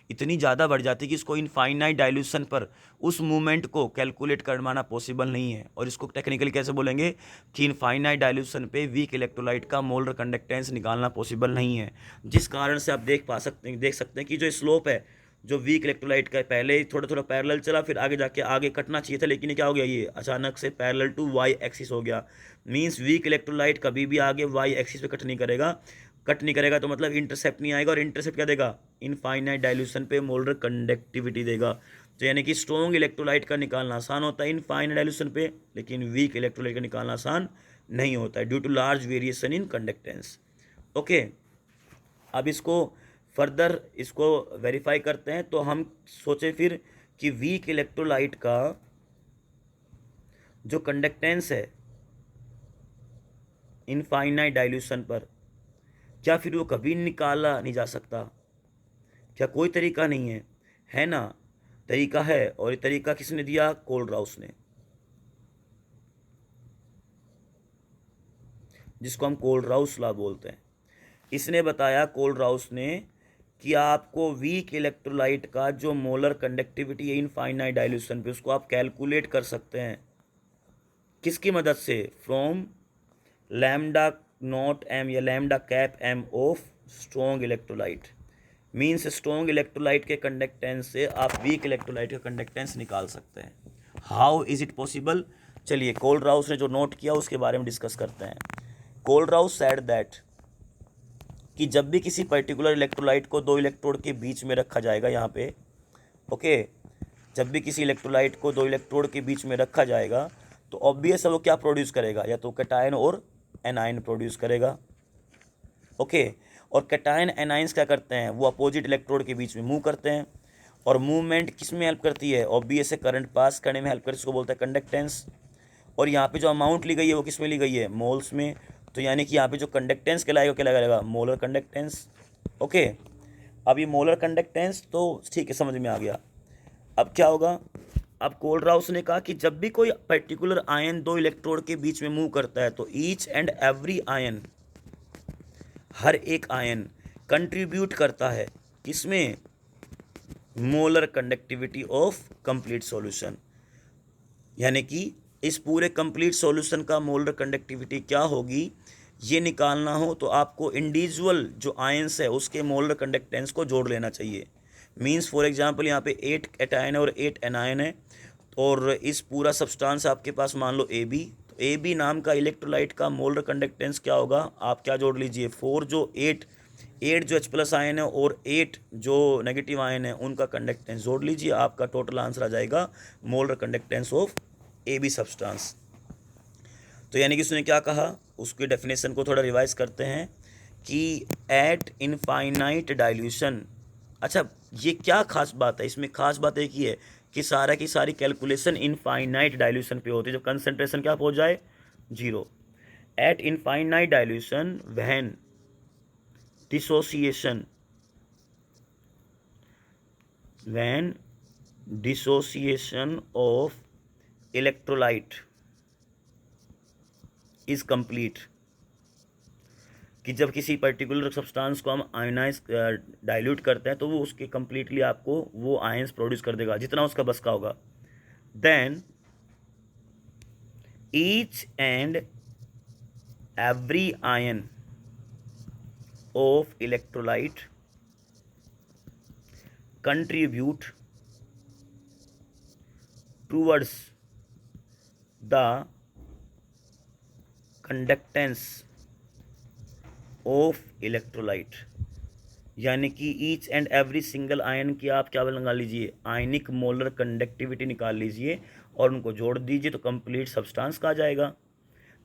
इतनी ज़्यादा बढ़ जाती है कि इसको इनफाइनाइट डाइल्यूशन पर उस मूवमेंट को कैलकुलेट कर पाना पॉसिबल नहीं है। और इसको टेक्निकली कैसे बोलेंगे कि इनफाइनाइट डाइल्यूशन पे वीक इलेक्ट्रोलाइट का मोलर कंडक्टेंस निकालना पॉसिबल नहीं है, जिस कारण से आप देख सकते हैं कि जो स्लोप है जो वीक इलेक्ट्रोलाइट का पहले थोड़ा थोड़ा पैरेलल चला, फिर आगे जाके आगे कटना चाहिए था, लेकिन ये क्या हो गया, ये अचानक से पैरेलल टू वाई एक्सिस हो गया। मींस वीक इलेक्ट्रोलाइट कभी भी आगे वाई एक्सिस पे कट नहीं करेगा, तो मतलब इंटरसेप्ट नहीं आएगा, और इंटरसेप्ट क्या देगा, इनफाइनाइट डाइल्यूशन पे मोलर कंडक्टिविटी देगा। तो यानी कि स्ट्रॉन्ग इलेक्ट्रोलाइट का निकालना आसान होता है इनफाइनाइट डाइल्यूशन पे, लेकिन वीक इलेक्ट्रोलाइट का निकालना आसान नहीं होता है due to large variation in conductance. Okay, अब इसको फर्दर इसको वेरीफाई करते हैं। तो हम सोचे फिर कि वीक इलेक्ट्रोलाइट का जो कंडक्टेंस है इनफाइनाइट डाइल्यूशन पर, क्या फिर वो कभी निकाला नहीं जा सकता? क्या कोई तरीका नहीं है ना? तरीका है, और ये तरीका किसने दिया, कोलराउस ने, जिसको हम कोलराउस लॉ बोलते हैं। इसने बताया, कोलराउस ने, कि आपको वीक इलेक्ट्रोलाइट का जो मोलर कंडक्टिविटी है इनफाइनाइट डाइल्यूशन पे, उसको आप कैलकुलेट कर सकते हैं किसकी मदद से, फ्रॉम लैम्डा नॉट एम या lambda cap M of strong electrolyte. Means strong electrolyte के कंडक्टेंस से आप वीक इलेक्ट्रोलाइट का कंडक्टेंस निकाल सकते हैं। How is it possible? चलिए कोलराउस ने जो नोट किया उसके बारे में डिस्कस करते हैं। कोलराउस सेड दैट कि जब भी किसी पर्टिकुलर इलेक्ट्रोलाइट को दो इलेक्ट्रोड के बीच में रखा जाएगा, यहाँ पे ओके, जब भी किसी इलेक्ट्रोलाइट को दो इलेक्ट्रोड के बीच में रखा जाएगा तो ऑब्वियस है वो क्या प्रोड्यूस करेगा, या तो कैटायन और एनायन प्रोड्यूस करेगा। ओके, और कैटायन एनायंस क्या करते हैं, वो अपोजिट इलेक्ट्रोड के बीच में मूव करते हैं, और मूवमेंट किस में हेल्प करती है, ऑब्वियस है करंट पास करने में हेल्प करती है, इसको बोलते हैं कंडक्टेंस। और यहाँ पे जो अमाउंट ली गई है वो किस में ली गई है, मोल्स में। तो यानी कि यहाँ पे जो कंडक्टेंस कहलाएगा क्या लगेगा, मोलर कंडक्टेंस। ओके, अब ये मोलर कंडक्टेंस तो ठीक है, समझ में आ गया। अब क्या होगा, अब कोलराउस ने कहा कि जब भी कोई पर्टिकुलर आयन दो इलेक्ट्रोड के बीच में मूव करता है तो ईच एंड एवरी आयन, हर एक आयन कंट्रीब्यूट करता है किसमें, molar conductivity of complete solution. यानी कि इस पूरे कंप्लीट सॉल्यूशन का मोलर कंडक्टिविटी क्या होगी, ये निकालना हो तो आपको इंडिविजुअल जो आयंस है उसके मोलर कंडक्टेंस को जोड़ लेना चाहिए। मींस फॉर एग्जांपल यहाँ पे 8 कैटायन है और 8 एनायन है, और इस पूरा सब्सटेंस आपके पास मान लो ए बी, तो ए बी नाम का इलेक्ट्रोलाइट का मोलर कंडक्टेंस क्या होगा, आप क्या जोड़ लीजिए, 4 जो 8 जो H प्लस आयन है और 8 जो नेगेटिव आयन है उनका कंडक्टेंस जोड़ लीजिए, आपका टोटल आंसर आ जाएगा molar conductance of A B substance. तो यानी कि उसने क्या कहा, उसकी डेफिनेशन को थोड़ा रिवाइज करते हैं कि एट इनफाइनाइट डाइल्यूशन। अच्छा, ये क्या खास बात है, इसमें खास बात एक ही है कि सारा की सारी कैलकुलेशन इनफाइनाइट डाइल्यूशन पे होती है, जब कंसंट्रेशन क्या पहुंच जाए, 0। Eight infinite dilution when dissociation of electrolyte is complete, कि जब किसी पर्टिकुलर सब्सटेंस को हम आयनाइज डाइल्यूट करते हैं तो वो उसके कंप्लीटली आपको वो आयंस प्रोड्यूस कर देगा जितना उसका बस का होगा। Then each and every ion of electrolyte contribute towards the conductance of electrolyte. यानी कि each and every single ion की आप क्या लगा लीजिए, आयनिक मोलर कंडक्टिविटी निकाल लीजिए और उनको जोड़ दीजिए तो कंप्लीट सब्सटेंस का आ जाएगा।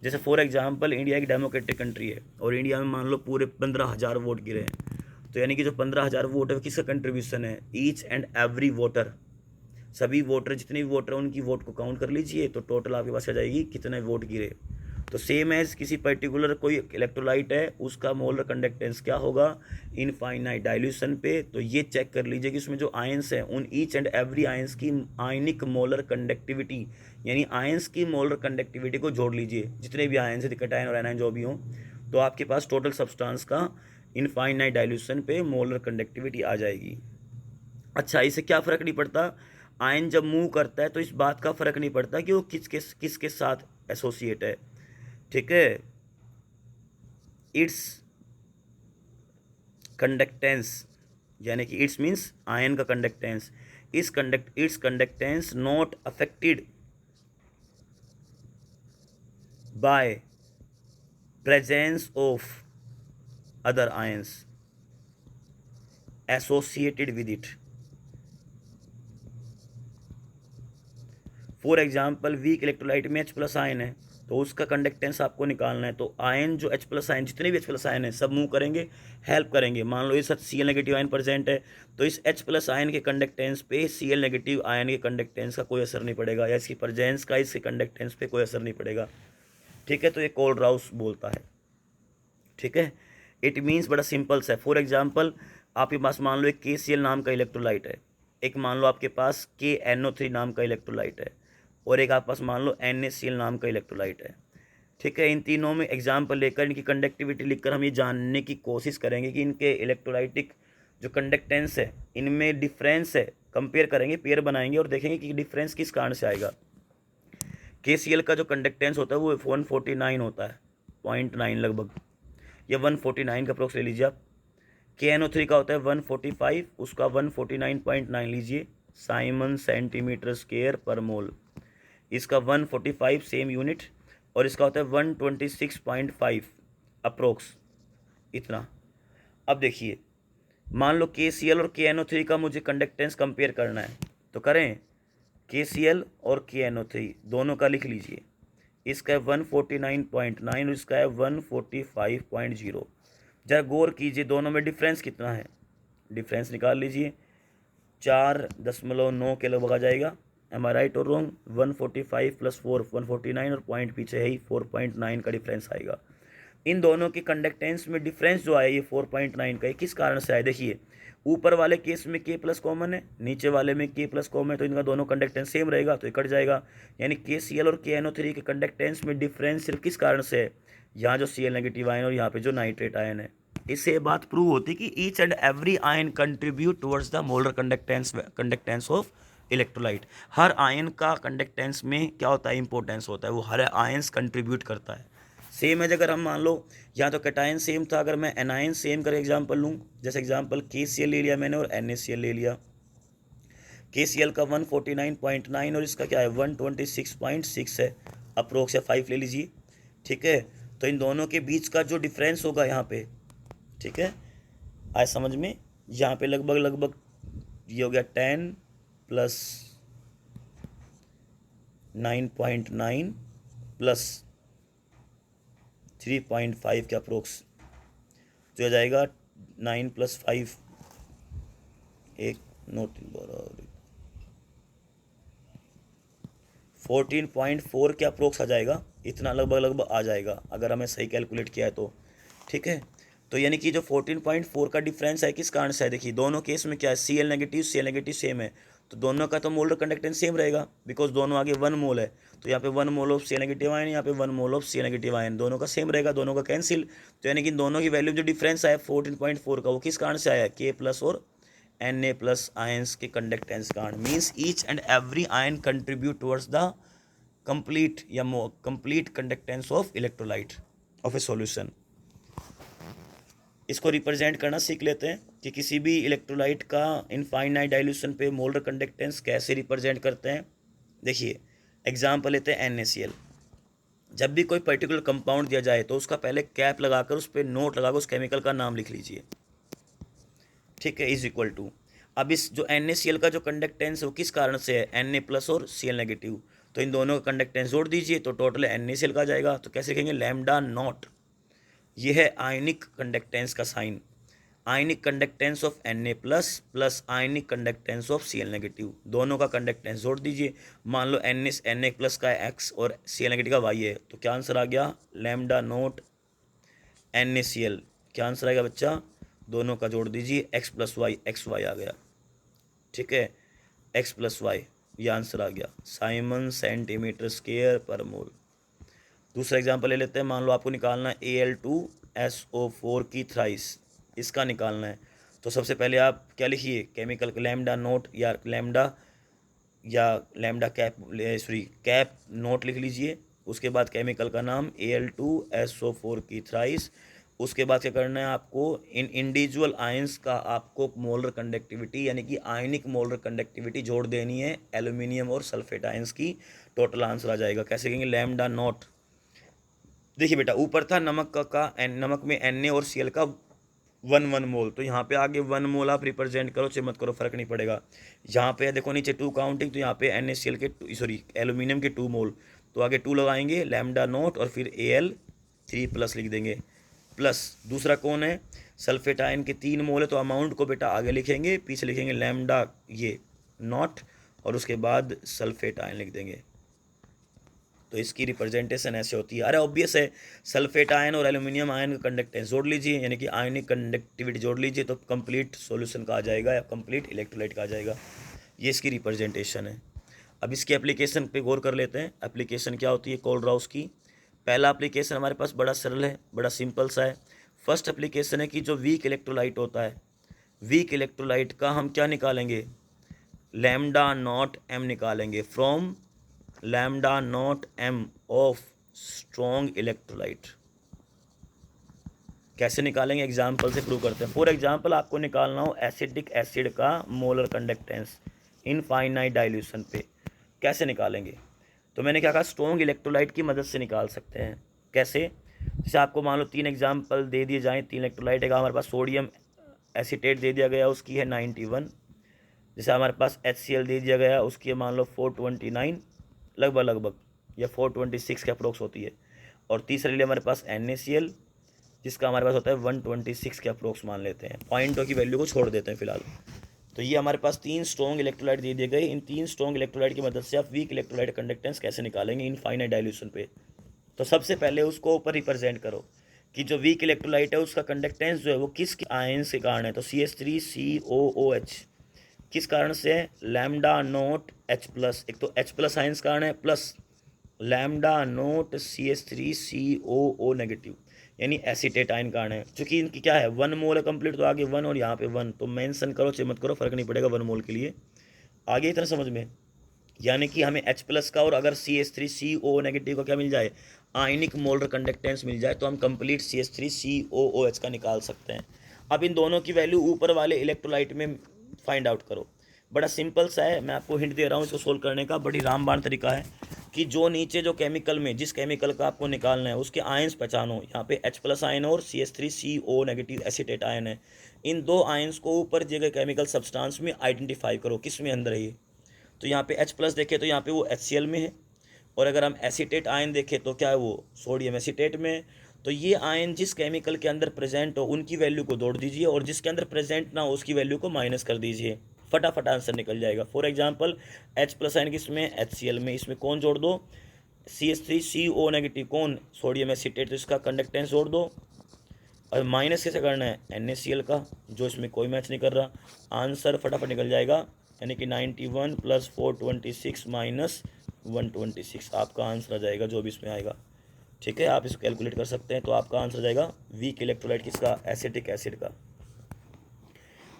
जैसे फॉर एग्जांपल इंडिया एक डेमोक्रेटिक कंट्री है और इंडिया में मान लो पूरे 15,000 वोट गिरे हैं, तो यानी कि जो 15,000 वोट है किसका कंट्रीब्यूशन है, ईच एंड एवरी वोटर, सभी वोटर जितने भी वोटर हैं उनकी वोट को काउंट कर लीजिए तो टोटल आपके पास आ जाएगी कितने वोट गिरे। तो सेम एज किसी पर्टिकुलर कोई इलेक्ट्रोलाइट है उसका मोलर कंडक्टेंस क्या होगा इनफाइनाइट डाइल्यूशन पे, तो ये चेक कर लीजिए कि उसमें जो आयंस हैं उन ईच एंड एवरी आयंस की आयनिक मोलर कंडक्टिविटी, यानी आयंस की मोलर कंडक्टिविटी को जोड़ लीजिए, जितने भी आयंस है कैटायन और एनायन जो भी हों, तो आपके पास टोटल सब्सटेंस का इनफाइनाइट डाइल्यूशन पे मोलर कंडक्टिविटी आ जाएगी। अच्छा, इससे क्या फ़र्क नहीं पड़ता, आयन जब मूव करता है तो इस बात का फ़र्क नहीं पड़ता कि वो किसके साथ एसोसिएट है, ठीक है। इट्स कंडक्टेंस, यानी कि इट्स मीन्स आयन का conductance, it's conductance not affected by presence of other ions associated with it. For example weak electrolyte में H प्लस आयन है तो उसका कंडक्टेंस आपको निकालना है, तो आयन जो H प्लस आयन, जितने भी H प्लस आयन है सब मूव करेंगे, हेल्प करेंगे। मान लो इस Cl नेगेटिव आयन प्रेजेंट है तो इस H प्लस आयन के कंडक्टेंस पे Cl नेगेटिव आयन के कंडक्टेंस का कोई असर नहीं पड़ेगा, या इसकी प्रेजेंस का इसके कंडक्टेंस पे कोई असर नहीं पड़ेगा, ठीक है। तो ये कोलराउस बोलता है, ठीक है। इट मीन्स बड़ा सिंपल सा है। फॉर एग्जाम्पल आपके पास मान लो एक KCl नाम का इलेक्ट्रोलाइट है, एक मान लो आपके पास KNO3 नाम का इलेक्ट्रोलाइट है, और एक आपके पास मान लो NaCl नाम का इलेक्ट्रोलाइट है, ठीक है। इन तीनों में एग्जाम्पल लेकर इनकी कंडक्टिविटी लिखकर हम ये जानने की कोशिश करेंगे कि इनके इलेक्ट्रोलाइटिक जो कंडक्टेंस है इनमें डिफरेंस है, कंपेयर करेंगे, पेयर बनाएंगे और देखेंगे कि डिफरेंस किस कारण से आएगा। KCl का जो कंडक्टेंस होता है वो 149 होता है, 0.9 लगभग, या 149 का अप्रोक्स ले लीजिए आप। KNO3 का होता है 145, उसका 149.9 लीजिए साइमन सेंटीमीटर स्क्वायर पर मोल। इसका 145 सेम यूनिट, और इसका होता है 126.5 अप्रोक्स, इतना। अब देखिए, मान लो KCl और KNO3 का मुझे कंडक्टेंस कंपेयर करना है, तो करें। KCl और KNO3 दोनों का लिख लीजिए। इसका है 149.9 और इसका है 145.0। जरा गौर कीजिए दोनों में डिफरेंस कितना है, डिफरेंस निकाल लीजिए। 4.9 के लगभग आ जाएगा। एम आई राइट और रॉन्ग? 145 + 4 149 और पॉइंट पीछे है ही 4.9 का डिफरेंस आएगा। इन दोनों के कंडक्टेंस में डिफरेंस जो आया ये 4.9 का, किस कारण से आया? देखिए, ऊपर वाले केस में K+ कॉमन है, नीचे वाले में K+ कॉमन है, तो इनका दोनों कंडक्टेंस सेम रहेगा, तो ये कट जाएगा। यानी KCl और KNO3 के कंडक्टेंस में डिफरेंस सिर्फ किस कारण से है? यहाँ जो Cl नेगेटिव आयन और यहाँ पे जो नाइट्रेट आयन है। इससे ये बात प्रूव होती है कि each and every ion contribute towards the molar conductance of electrolyte. Her ion का कंडक्टेंस में क्या होता है? इंपॉर्टेंस होता है, वो हर आयन्स कंट्रीब्यूट करता है। सेम है, अगर हम मान लो यहाँ तो कैटायन सेम था, अगर मैं एनायन सेम कर एग्जांपल लूँ, जैसे एग्जांपल KCl ले लिया मैंने और NaCl ले लिया। KCl का 149.9 और इसका क्या है 126.6 है, अप्रोक्स है 5 ले लीजिए, ठीक है। तो इन दोनों के बीच का जो डिफरेंस होगा यहाँ पे, ठीक है, आए समझ में? यहाँ पे लगभग ये हो गया 10 + 9.9 + 3.5 के अप्रोक्स, तो हो जाएगा 9 + 5 एक नोट 14.4 के अप्रोक्स आ जाएगा, इतना लगभग आ जाएगा अगर हमें सही कैलकुलेट किया है तो, ठीक है। तो यानी कि जो 14.4 का डिफरेंस है किस कारण से है? देखिए दोनों केस में क्या है, Cl नेगेटिव सेम है, तो दोनों का तो मोलर कंडक्टेंस सेम रहेगा, बिकॉज दोनों आगे 1 मोल है, तो यहाँ पे 1 mole of Cl negative ion, यहाँ पे 1 mole of Cl negative ion, दोनों का सेम रहेगा, दोनों का कैंसिल। तो यानी कि दोनों की वैल्यू जो डिफरेंस आया 14.4 का, वो किस कारण से आया? K+ और Na+ आयंस के कंडक्टेंस कारण। Means each and every ion contribute towards the complete conductance of electrolyte of A solution. इसको रिप्रेजेंट करना सीख लेते हैं कि किसी भी इलेक्ट्रोलाइट का इनफाइनाइट डाइल्यूशन पे मोलर कंडक्टेंस कैसे रिप्रेजेंट करते हैं। देखिए एग्जांपल लेते हैं NaCl। जब भी कोई पर्टिकुलर कंपाउंड दिया जाए तो उसका पहले कैप लगाकर उस पर नोट लगाकर उस केमिकल का नाम लिख लीजिए, ठीक है, = अब इस जो NaCl का जो कंडक्टेंस है वो किस कारण से है? Na+ और Cl नेगेटिव, तो इन दोनों का कंडक्टेंस जोड़ दीजिए तो टोटल NaCl का जाएगा। तो कैसे लिखेंगे? λ0। ये है आयनिक कंडक्टेंस का sign, ionic conductance of Na+ ionic conductance of Cl negative, दोनों का कंडक्टेंस जोड़ दीजिए। मान लो Na+ का x और Cl नेगेटिव का y है, तो क्या आंसर आ गया? λ0 NaCl। क्या आंसर आएगा बच्चा? दोनों का जोड़ दीजिए x + y, xy आ गया, ठीक है, x + y, ये आंसर आ गया साइमन सेंटीमीटर स्क्वायर पर मोल। दूसरा एग्जांपल ले लेते हैं। मान लो आपको निकालना है Al2SO4 की थ्राइस, इसका निकालना है। तो सबसे पहले आप क्या लिखिए? केमिकल λ0 या लैम्डा कैप नोट लिख लीजिए। उसके बाद केमिकल का नाम Al2SO4 की थ्राइस। उसके बाद क्या करना है आपको? इन इंडिविजुअल आयंस का आपको मोलर कंडक्टिविटी यानी कि आयनिक मोलर कंडक्टिविटी जोड़ देनी है एल्यूमिनियम और सल्फेट आयंस की। टोटल आंसर आ जाएगा। कैसे कहेंगे? λ0। देखिए बेटा ऊपर था नमक नमक में Na और Cl का 1 मोल, तो यहाँ पे आगे 1 मोल आप रिप्रेजेंट करो चाहे मत करो फर्क नहीं पड़ेगा। यहाँ पे देखो नीचे 2 काउंटिंग, तो यहाँ पे NaCl के एल्यूमिनियम के 2 मोल, तो आगे 2 लगाएंगे λ0 और फिर Al3+ लिख देंगे। प्लस दूसरा कौन है? सल्फेट आयन के 3 मोल है, तो अमाउंट को बेटा आगे लिखेंगे, पीछे लिखेंगे लैम्डा ये नॉट और उसके बाद सल्फेट आयन लिख देंगे। तो इसकी रिप्रेजेंटेशन ऐसे होती है। अरे ऑब्वियस है, सल्फेट आयन और एल्यूमिनियम आयन का कंडक्टेंस जोड़ लीजिए यानी कि आयनिक कंडक्टिविटी जोड़ लीजिए तो कंप्लीट सॉल्यूशन का आ जाएगा या कंप्लीट इलेक्ट्रोलाइट का आ जाएगा। ये इसकी रिप्रेजेंटेशन है। अब इसकी एप्लीकेशन पे गौर कर लेते हैं। एप्लीकेशन क्या होती है कोलराउस की? पहला एप्लीकेशन हमारे पास बड़ा सरल है, बड़ा सिंपल सा है। फर्स्ट एप्लीकेशन है कि जो वीक इलेक्ट्रोलाइट होता है, वीक इलेक्ट्रोलाइट का हम क्या निकालेंगे? λ0 m निकालेंगे from λ0 m of strong electrolyte. कैसे निकालेंगे, एग्जाम्पल से प्रूव करते हैं। फॉर एग्जाम्पल आपको निकालना हो एसिटिक एसिड का मोलर कंडक्टेंस इन फाइनाइट डाइल्यूशन पे, कैसे निकालेंगे? तो मैंने क्या कहा, स्ट्रॉन्ग इलेक्ट्रोलाइट की मदद से निकाल सकते हैं। कैसे? जैसे आपको मान लो 3 एग्जाम्पल दे दिए जाएँ, 3 इलेक्ट्रोलाइट है, हमारे पास सोडियम एसीटेट दे दिया गया, उसकी है 91। जैसे हमारे पास HCl दे दिया गया, उसकी मान लो 429 लगभग या 426 के अप्रोक्स होती है। और तीसरे लिए हमारे पास NaCl, जिसका हमारे पास होता है 126 के अप्रोक्स मान लेते हैं, पॉइंटों की वैल्यू को छोड़ देते हैं फिलहाल। तो ये हमारे पास 3 स्ट्रॉन्ग इलेक्ट्रोलाइट दे दिए गए। इन 3 स्ट्रॉन्ग इलेक्ट्रोलाइट की मदद से आप वीक इलेक्ट्रोलाइट कंडक्टेंस कैसे निकालेंगे इनफाइनाइट डाइल्यूशन पे। तो सबसे पहले उसको ऊपर रिप्रेजेंट करो कि जो वीक इलेक्ट्रोलाइट है उसका कंडक्टेंस जो है वो किस आयंस के कारण है। तो CH3COOH किस कारण से है? लैम्डा नोट H+, एक तो H+ आयंस कारण है, plus lambda note CH3COO negative यानी एसीटेट आयन कारण है। चूँकि इनकी क्या है 1 मोल है कंप्लीट, तो आगे 1 और यहाँ पे 1, तो मेंशन करो चाहे मत करो फ़र्क नहीं पड़ेगा 1 मोल के लिए। आगे इतना समझ में, यानी कि हमें H+ का और अगर CH3COO नेगेटिव का क्या मिल जाए, आयनिक मोलर कंडक्टेंस मिल जाए, तो हम कंप्लीट CH3COOH का निकाल सकते हैं। अब इन दोनों की वैल्यू ऊपर वाले इलेक्ट्रोलाइट में फाइंड आउट करो। बड़ा सिंपल सा है, मैं आपको हिंट दे रहा हूँ इसको सोल्व करने का, बड़ी रामबाण तरीका है कि जो नीचे जो केमिकल में जिस केमिकल का आपको निकालना है उसके आयंस पहचानो। यहाँ पे H+ आयन और CH3COO नेगेटिव एसीटेट आयन है। इन दो आयंस को ऊपर दिए गए केमिकल सब्सटेंस में आइडेंटिफाई करो किस में अंदर है ये। तो यहाँ पे H+ देखें तो यहाँ पे वो HCl में है, और अगर हम एसीटेट आयन देखें तो क्या है वो सोडियम एसीटेट में। तो ये आयन जिस केमिकल के अंदर प्रेजेंट हो उनकी वैल्यू को जोड़ दीजिए, और जिसके अंदर प्रेजेंट ना हो उसकी वैल्यू को माइनस कर दीजिए, फटाफट आंसर निकल जाएगा। फॉर एग्जांपल H+ आयन किसमें, HCl में, इसमें कौन जोड़ दो, CH3COO नेगेटिव कौन, सोडियम एसीटेट, तो इसका कंडक्टेंस जोड़ दो। और माइनस कैसे करना है, NaCl का, जो इसमें कोई मैच नहीं कर रहा, आंसर फटाफट निकल जाएगा। यानी कि 91 + 426 - 126 आपका आंसर आ जाएगा जो भी इसमें आएगा। ठीक है, आप इसको कैलकुलेट कर सकते हैं। तो आपका आंसर आ जाएगा वीक इलेक्ट्रोलाइट किसका, एसिटिक एसिड का।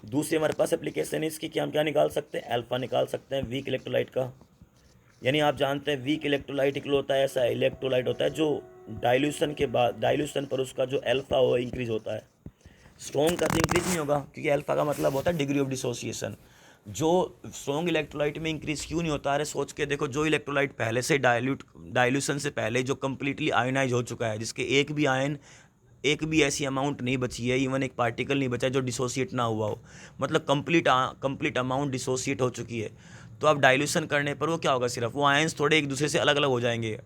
दूसरी हमारे पास एप्लीकेशन है इसकी कि हम क्या निकाल सकते हैं, अल्फा निकाल सकते हैं वीक इलेक्ट्रोलाइट का। यानी आप जानते हैं वीक इलेक्ट्रोलाइट एक होता है, ऐसा इलेक्ट्रोलाइट होता है जो डाइल्यूशन के बाद, डाइल्यूशन पर उसका जो अल्फा वो इंक्रीज होता है। स्ट्रॉन्ग का तो इंक्रीज नहीं होगा, क्योंकि अल्फा का मतलब होता है डिग्री ऑफ डिसोसिएशन। जो स्ट्रॉन्ग इलेक्ट्रोलाइट में इंक्रीज क्यों नहीं होता है, सोच के देखो, जो इलेक्ट्रोलाइट पहले से डाइल्यूशन से पहले जो कंप्लीटली आयनाइज हो चुका है, जिसके एक भी ऐसी अमाउंट नहीं बची है, इवन एक पार्टिकल नहीं बचा है जो डिसोसिएट ना हुआ हो, मतलब कंप्लीट अमाउंट डिसोसिएट हो चुकी है। तो अब डाइल्यूशन करने पर वो क्या होगा, सिर्फ वो आयंस थोड़े एक दूसरे से अलग अलग हो जाएंगे,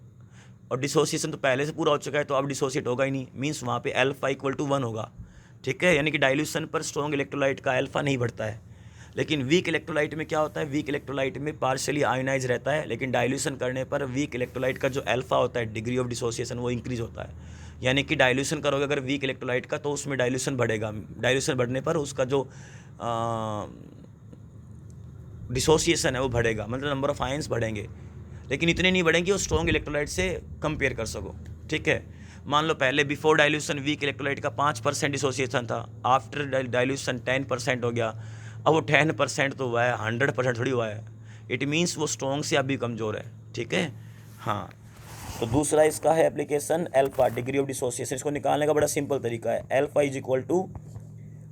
और डिसोसिएशन तो पहले से पूरा हो चुका है, तो अब डिसोसिएट होगा ही नहीं, मीन्स वहाँ पे अल्फा = 1 होगा। ठीक है, यानी कि डाइल्यूशन पर स्ट्रॉन्ग इलेक्ट्रोलाइट का अल्फा नहीं बढ़ता है। लेकिन वीक इलेक्ट्रोलाइट में क्या होता है, वीक इलेक्ट्रोलाइट में पार्शियली आयोनाइज रहता है, लेकिन डाइल्यूशन करने पर वीक इलेक्ट्रोलाइट का जो अल्फा होता है, डिग्री ऑफ डिसोसिएशन, वो इंक्रीज होता है। यानी कि डाइल्यूशन करोगे अगर वीक इलेक्ट्रोलाइट का, तो उसमें डाइल्यूशन बढ़ेगा, डाइल्यूशन बढ़ने पर उसका जो डिसोसिएशन है वो बढ़ेगा, मतलब नंबर ऑफ आयंस बढ़ेंगे, लेकिन इतने नहीं बढ़ेंगे वो स्ट्रॉन्ग इलेक्ट्रोलाइट से कंपेयर कर सको। ठीक है, मान लो पहले बिफोर डाइल्यूशन वीक इलेक्ट्रोलाइट का 5% डिसोसिएशन था, आफ्टर डाइल्यूशन 10% हो गया। अब वो 10% तो हुआ है, 100% थोड़ी हुआ है। इट मीन्स वो स्ट्रॉन्ग से अभी कमज़ोर है। ठीक है, हाँ। तो दूसरा इसका है application alpha, degree of dissociation. इसको निकालने का बड़ा सिंपल तरीका है, अल्फा =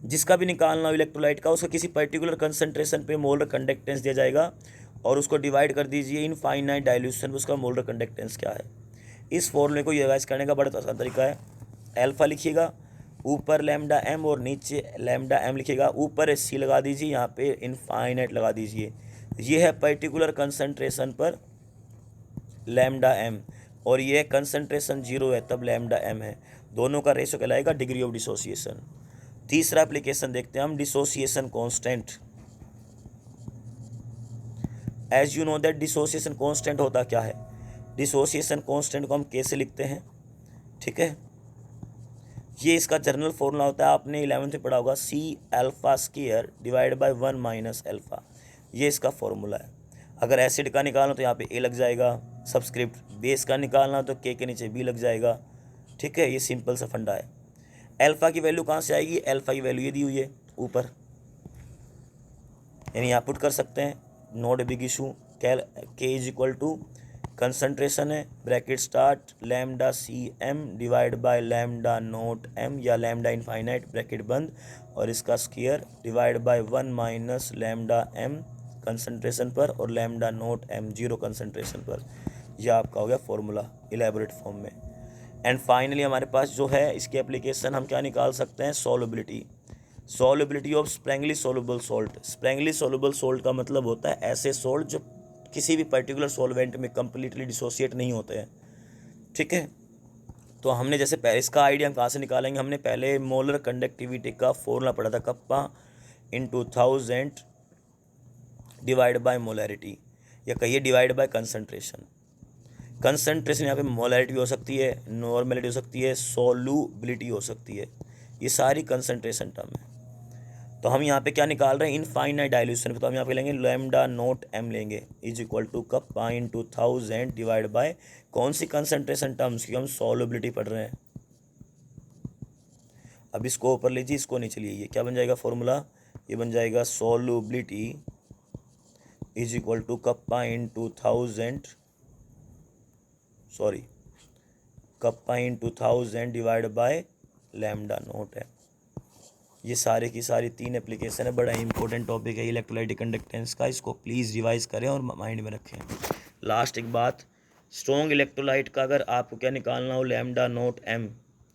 जिसका भी निकालना हो इलेक्ट्रोलाइट का, उसका किसी पर्टिकुलर कंसंट्रेशन पे मोलर कंडक्टेंस दिया जाएगा, और उसको डिवाइड कर दीजिए इन फाइनाइट डाइल्यूशन, उसका मोलर कंडक्टेंस क्या है। इस फॉर्मूले को रिवाइज करने का बड़ा आसान तरीका है, अल्फा लिखिएगा, ऊपर लैम्डा m और नीचे लैम्डा m लिखिएगा, ऊपर C लगा दीजिए, यहाँ पे इनफाइनाइट लगा दीजिए। ये है पर्टिकुलर कंसंट्रेशन पर लैम्डा m, और ये कंसंट्रेशन 0 है तब लैम्डा m है। दोनों का रेशो कहलाएगा डिग्री ऑफ डिसोसिएशन। तीसरा एप्लीकेशन देखते हैं हम, dissociation constant. As you know that dissociation constant होता क्या है, डिसोसिएशन कांस्टेंट को हम कैसे लिखते हैं। ठीक है, ये इसका जनरल फॉर्मूला होता है, आपने 11th में पढ़ा होगा, C⁴ / 1 - अल्फा। ये इसका फॉर्मूला है। अगर एसिड का निकालना तो यहाँ पे A लग जाएगा सबस्क्रिप्ट, बेस का निकालना तो K के नीचे B लग जाएगा। ठीक है, ये सिंपल सा फंडा है। अल्फा की वैल्यू कहाँ से आएगी, अल्फा की वैल्यू ये दी हुई है ऊपर, यानी यहाँ पुट कर सकते हैं, not big issue. K = concentration है, bracket start, lambda C M divide by lambda note M या लैम्डा इनफाइनाइट ब्रैकेट बंद, और इसका square divide by 1 minus lambda M concentration पर और lambda note M zero concentration पर। यह आपका हो गया फॉर्मूला इलेबोरेट फॉर्म में। एंड फाइनली हमारे पास जो है इसकी एप्लीकेशन हम क्या निकाल सकते हैं, solubility. Solubility of sparingly soluble salt. Sparingly soluble salt का मतलब होता है ऐसे सॉल्ट जो किसी भी पर्टिकुलर सॉल्वेंट में कंप्लीटली डिसोसिएट नहीं होते हैं, ठीक है। तो हमने जैसे इसका आइडिया हम कहाँ से निकालेंगे, हमने पहले मोलर कंडक्टिविटी का फॉर्मूला पढ़ा था, kappa into 1000 divide bye molarity, या कहिए डिवाइड बाय कंसंट्रेशन। कंसंट्रेशन यहाँ पे मोलैरिटी हो सकती है, नॉर्मेलिटी हो सकती है, सोलुबिलिटी हो सकती है, ये सारी कंसंट्रेशन टर्म है। तो हम यहाँ पे क्या निकाल रहे हैं, इनफाइनाइट डाइल्यूशन पे, तो हम यहाँ पे लेंगे लैम्डा नोट एम लेंगे is equal to kappa into 1000 divide by कौन सी कंसंट्रेशन टर्म्स की हम सॉल्युबिलिटी पढ़ रहे हैं। अब इसको ऊपर लीजिए, इसको नीचे लिए, ये क्या बन जाएगा फॉर्मूला, ये बन जाएगा solubility is equal to kappa into 1000 divide by lambda naught है। ये सारे की सारी 3 एप्लीकेशन है, बड़ा इंपॉर्टेंट टॉपिक है इलेक्ट्रोलाइटिक कंडक्टेंस का, इसको प्लीज़ रिवाइज करें और माइंड में रखें। लास्ट एक बात, स्ट्रॉन्ग इलेक्ट्रोलाइट का अगर आपको क्या निकालना हो, लैम्डा नोट एम,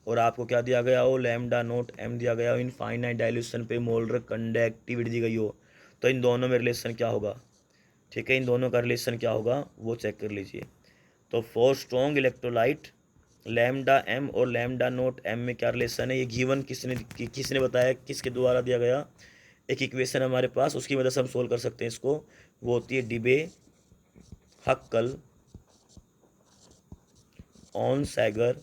और आपको क्या दिया गया हो, लैम्डा नोट एम दिया गया हो, इनफाइनाइट डाइल्यूशन पे मोलर कंडक्टिविटी दी गई हो, तो इन दोनों में रिलेशन क्या होगा, ठीक है, इन दोनों का रिलेशन क्या होगा वो चेक कर लीजिए। तो for strong electrolyte lambda M और लैम्डा नोट एम में क्या रिलेशन है, ये गिवन किसने बताया, किसके द्वारा दिया गया, एक इक्वेशन हमारे पास, उसकी मदद से हम सोल्व कर सकते हैं इसको, वो होती है डिबे हक्कल ऑन-सैगर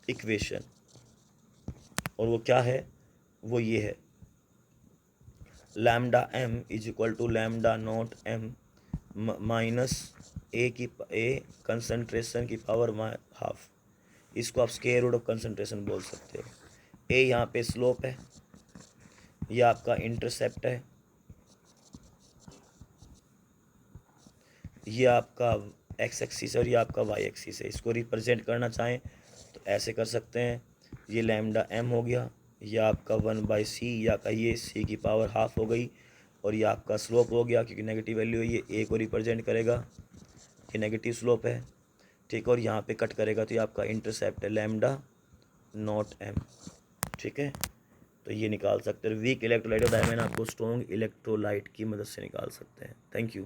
इक्वेशन, और वो क्या है, वो ये है lambda M is equal to lambda note M minus A concentration की पावर हाफ, इसको आप स्क्वायर रूट ऑफ कंसंट्रेशन बोल सकते हो। ए यहाँ पे स्लोप है, ये आपका इंटरसेप्ट है, ये आपका एक्स एक्सिस है और ये आपका वाई एक्सिस है। इसको रिप्रेजेंट करना चाहें तो ऐसे कर सकते हैं, ये लैम्डा एम हो गया, ये आपका 1/c या कहिए c की पावर हाफ हो गई, और ये आपका स्लोप हो गया क्योंकि नेगेटिव वैल्यू है, ये ए को रिप्रेजेंट करेगा, ये नेगेटिव स्लोप है, ठीक है, और यहाँ पे कट करेगा तो ये आपका इंटरसेप्ट है लैम्डा नॉट एम, ठीक है। तो ये निकाल सकते हैं वीक इलेक्ट्रोलाइट और मैंने आपको स्ट्रॉन्ग इलेक्ट्रोलाइट की मदद से निकाल सकते हैं। Thank you.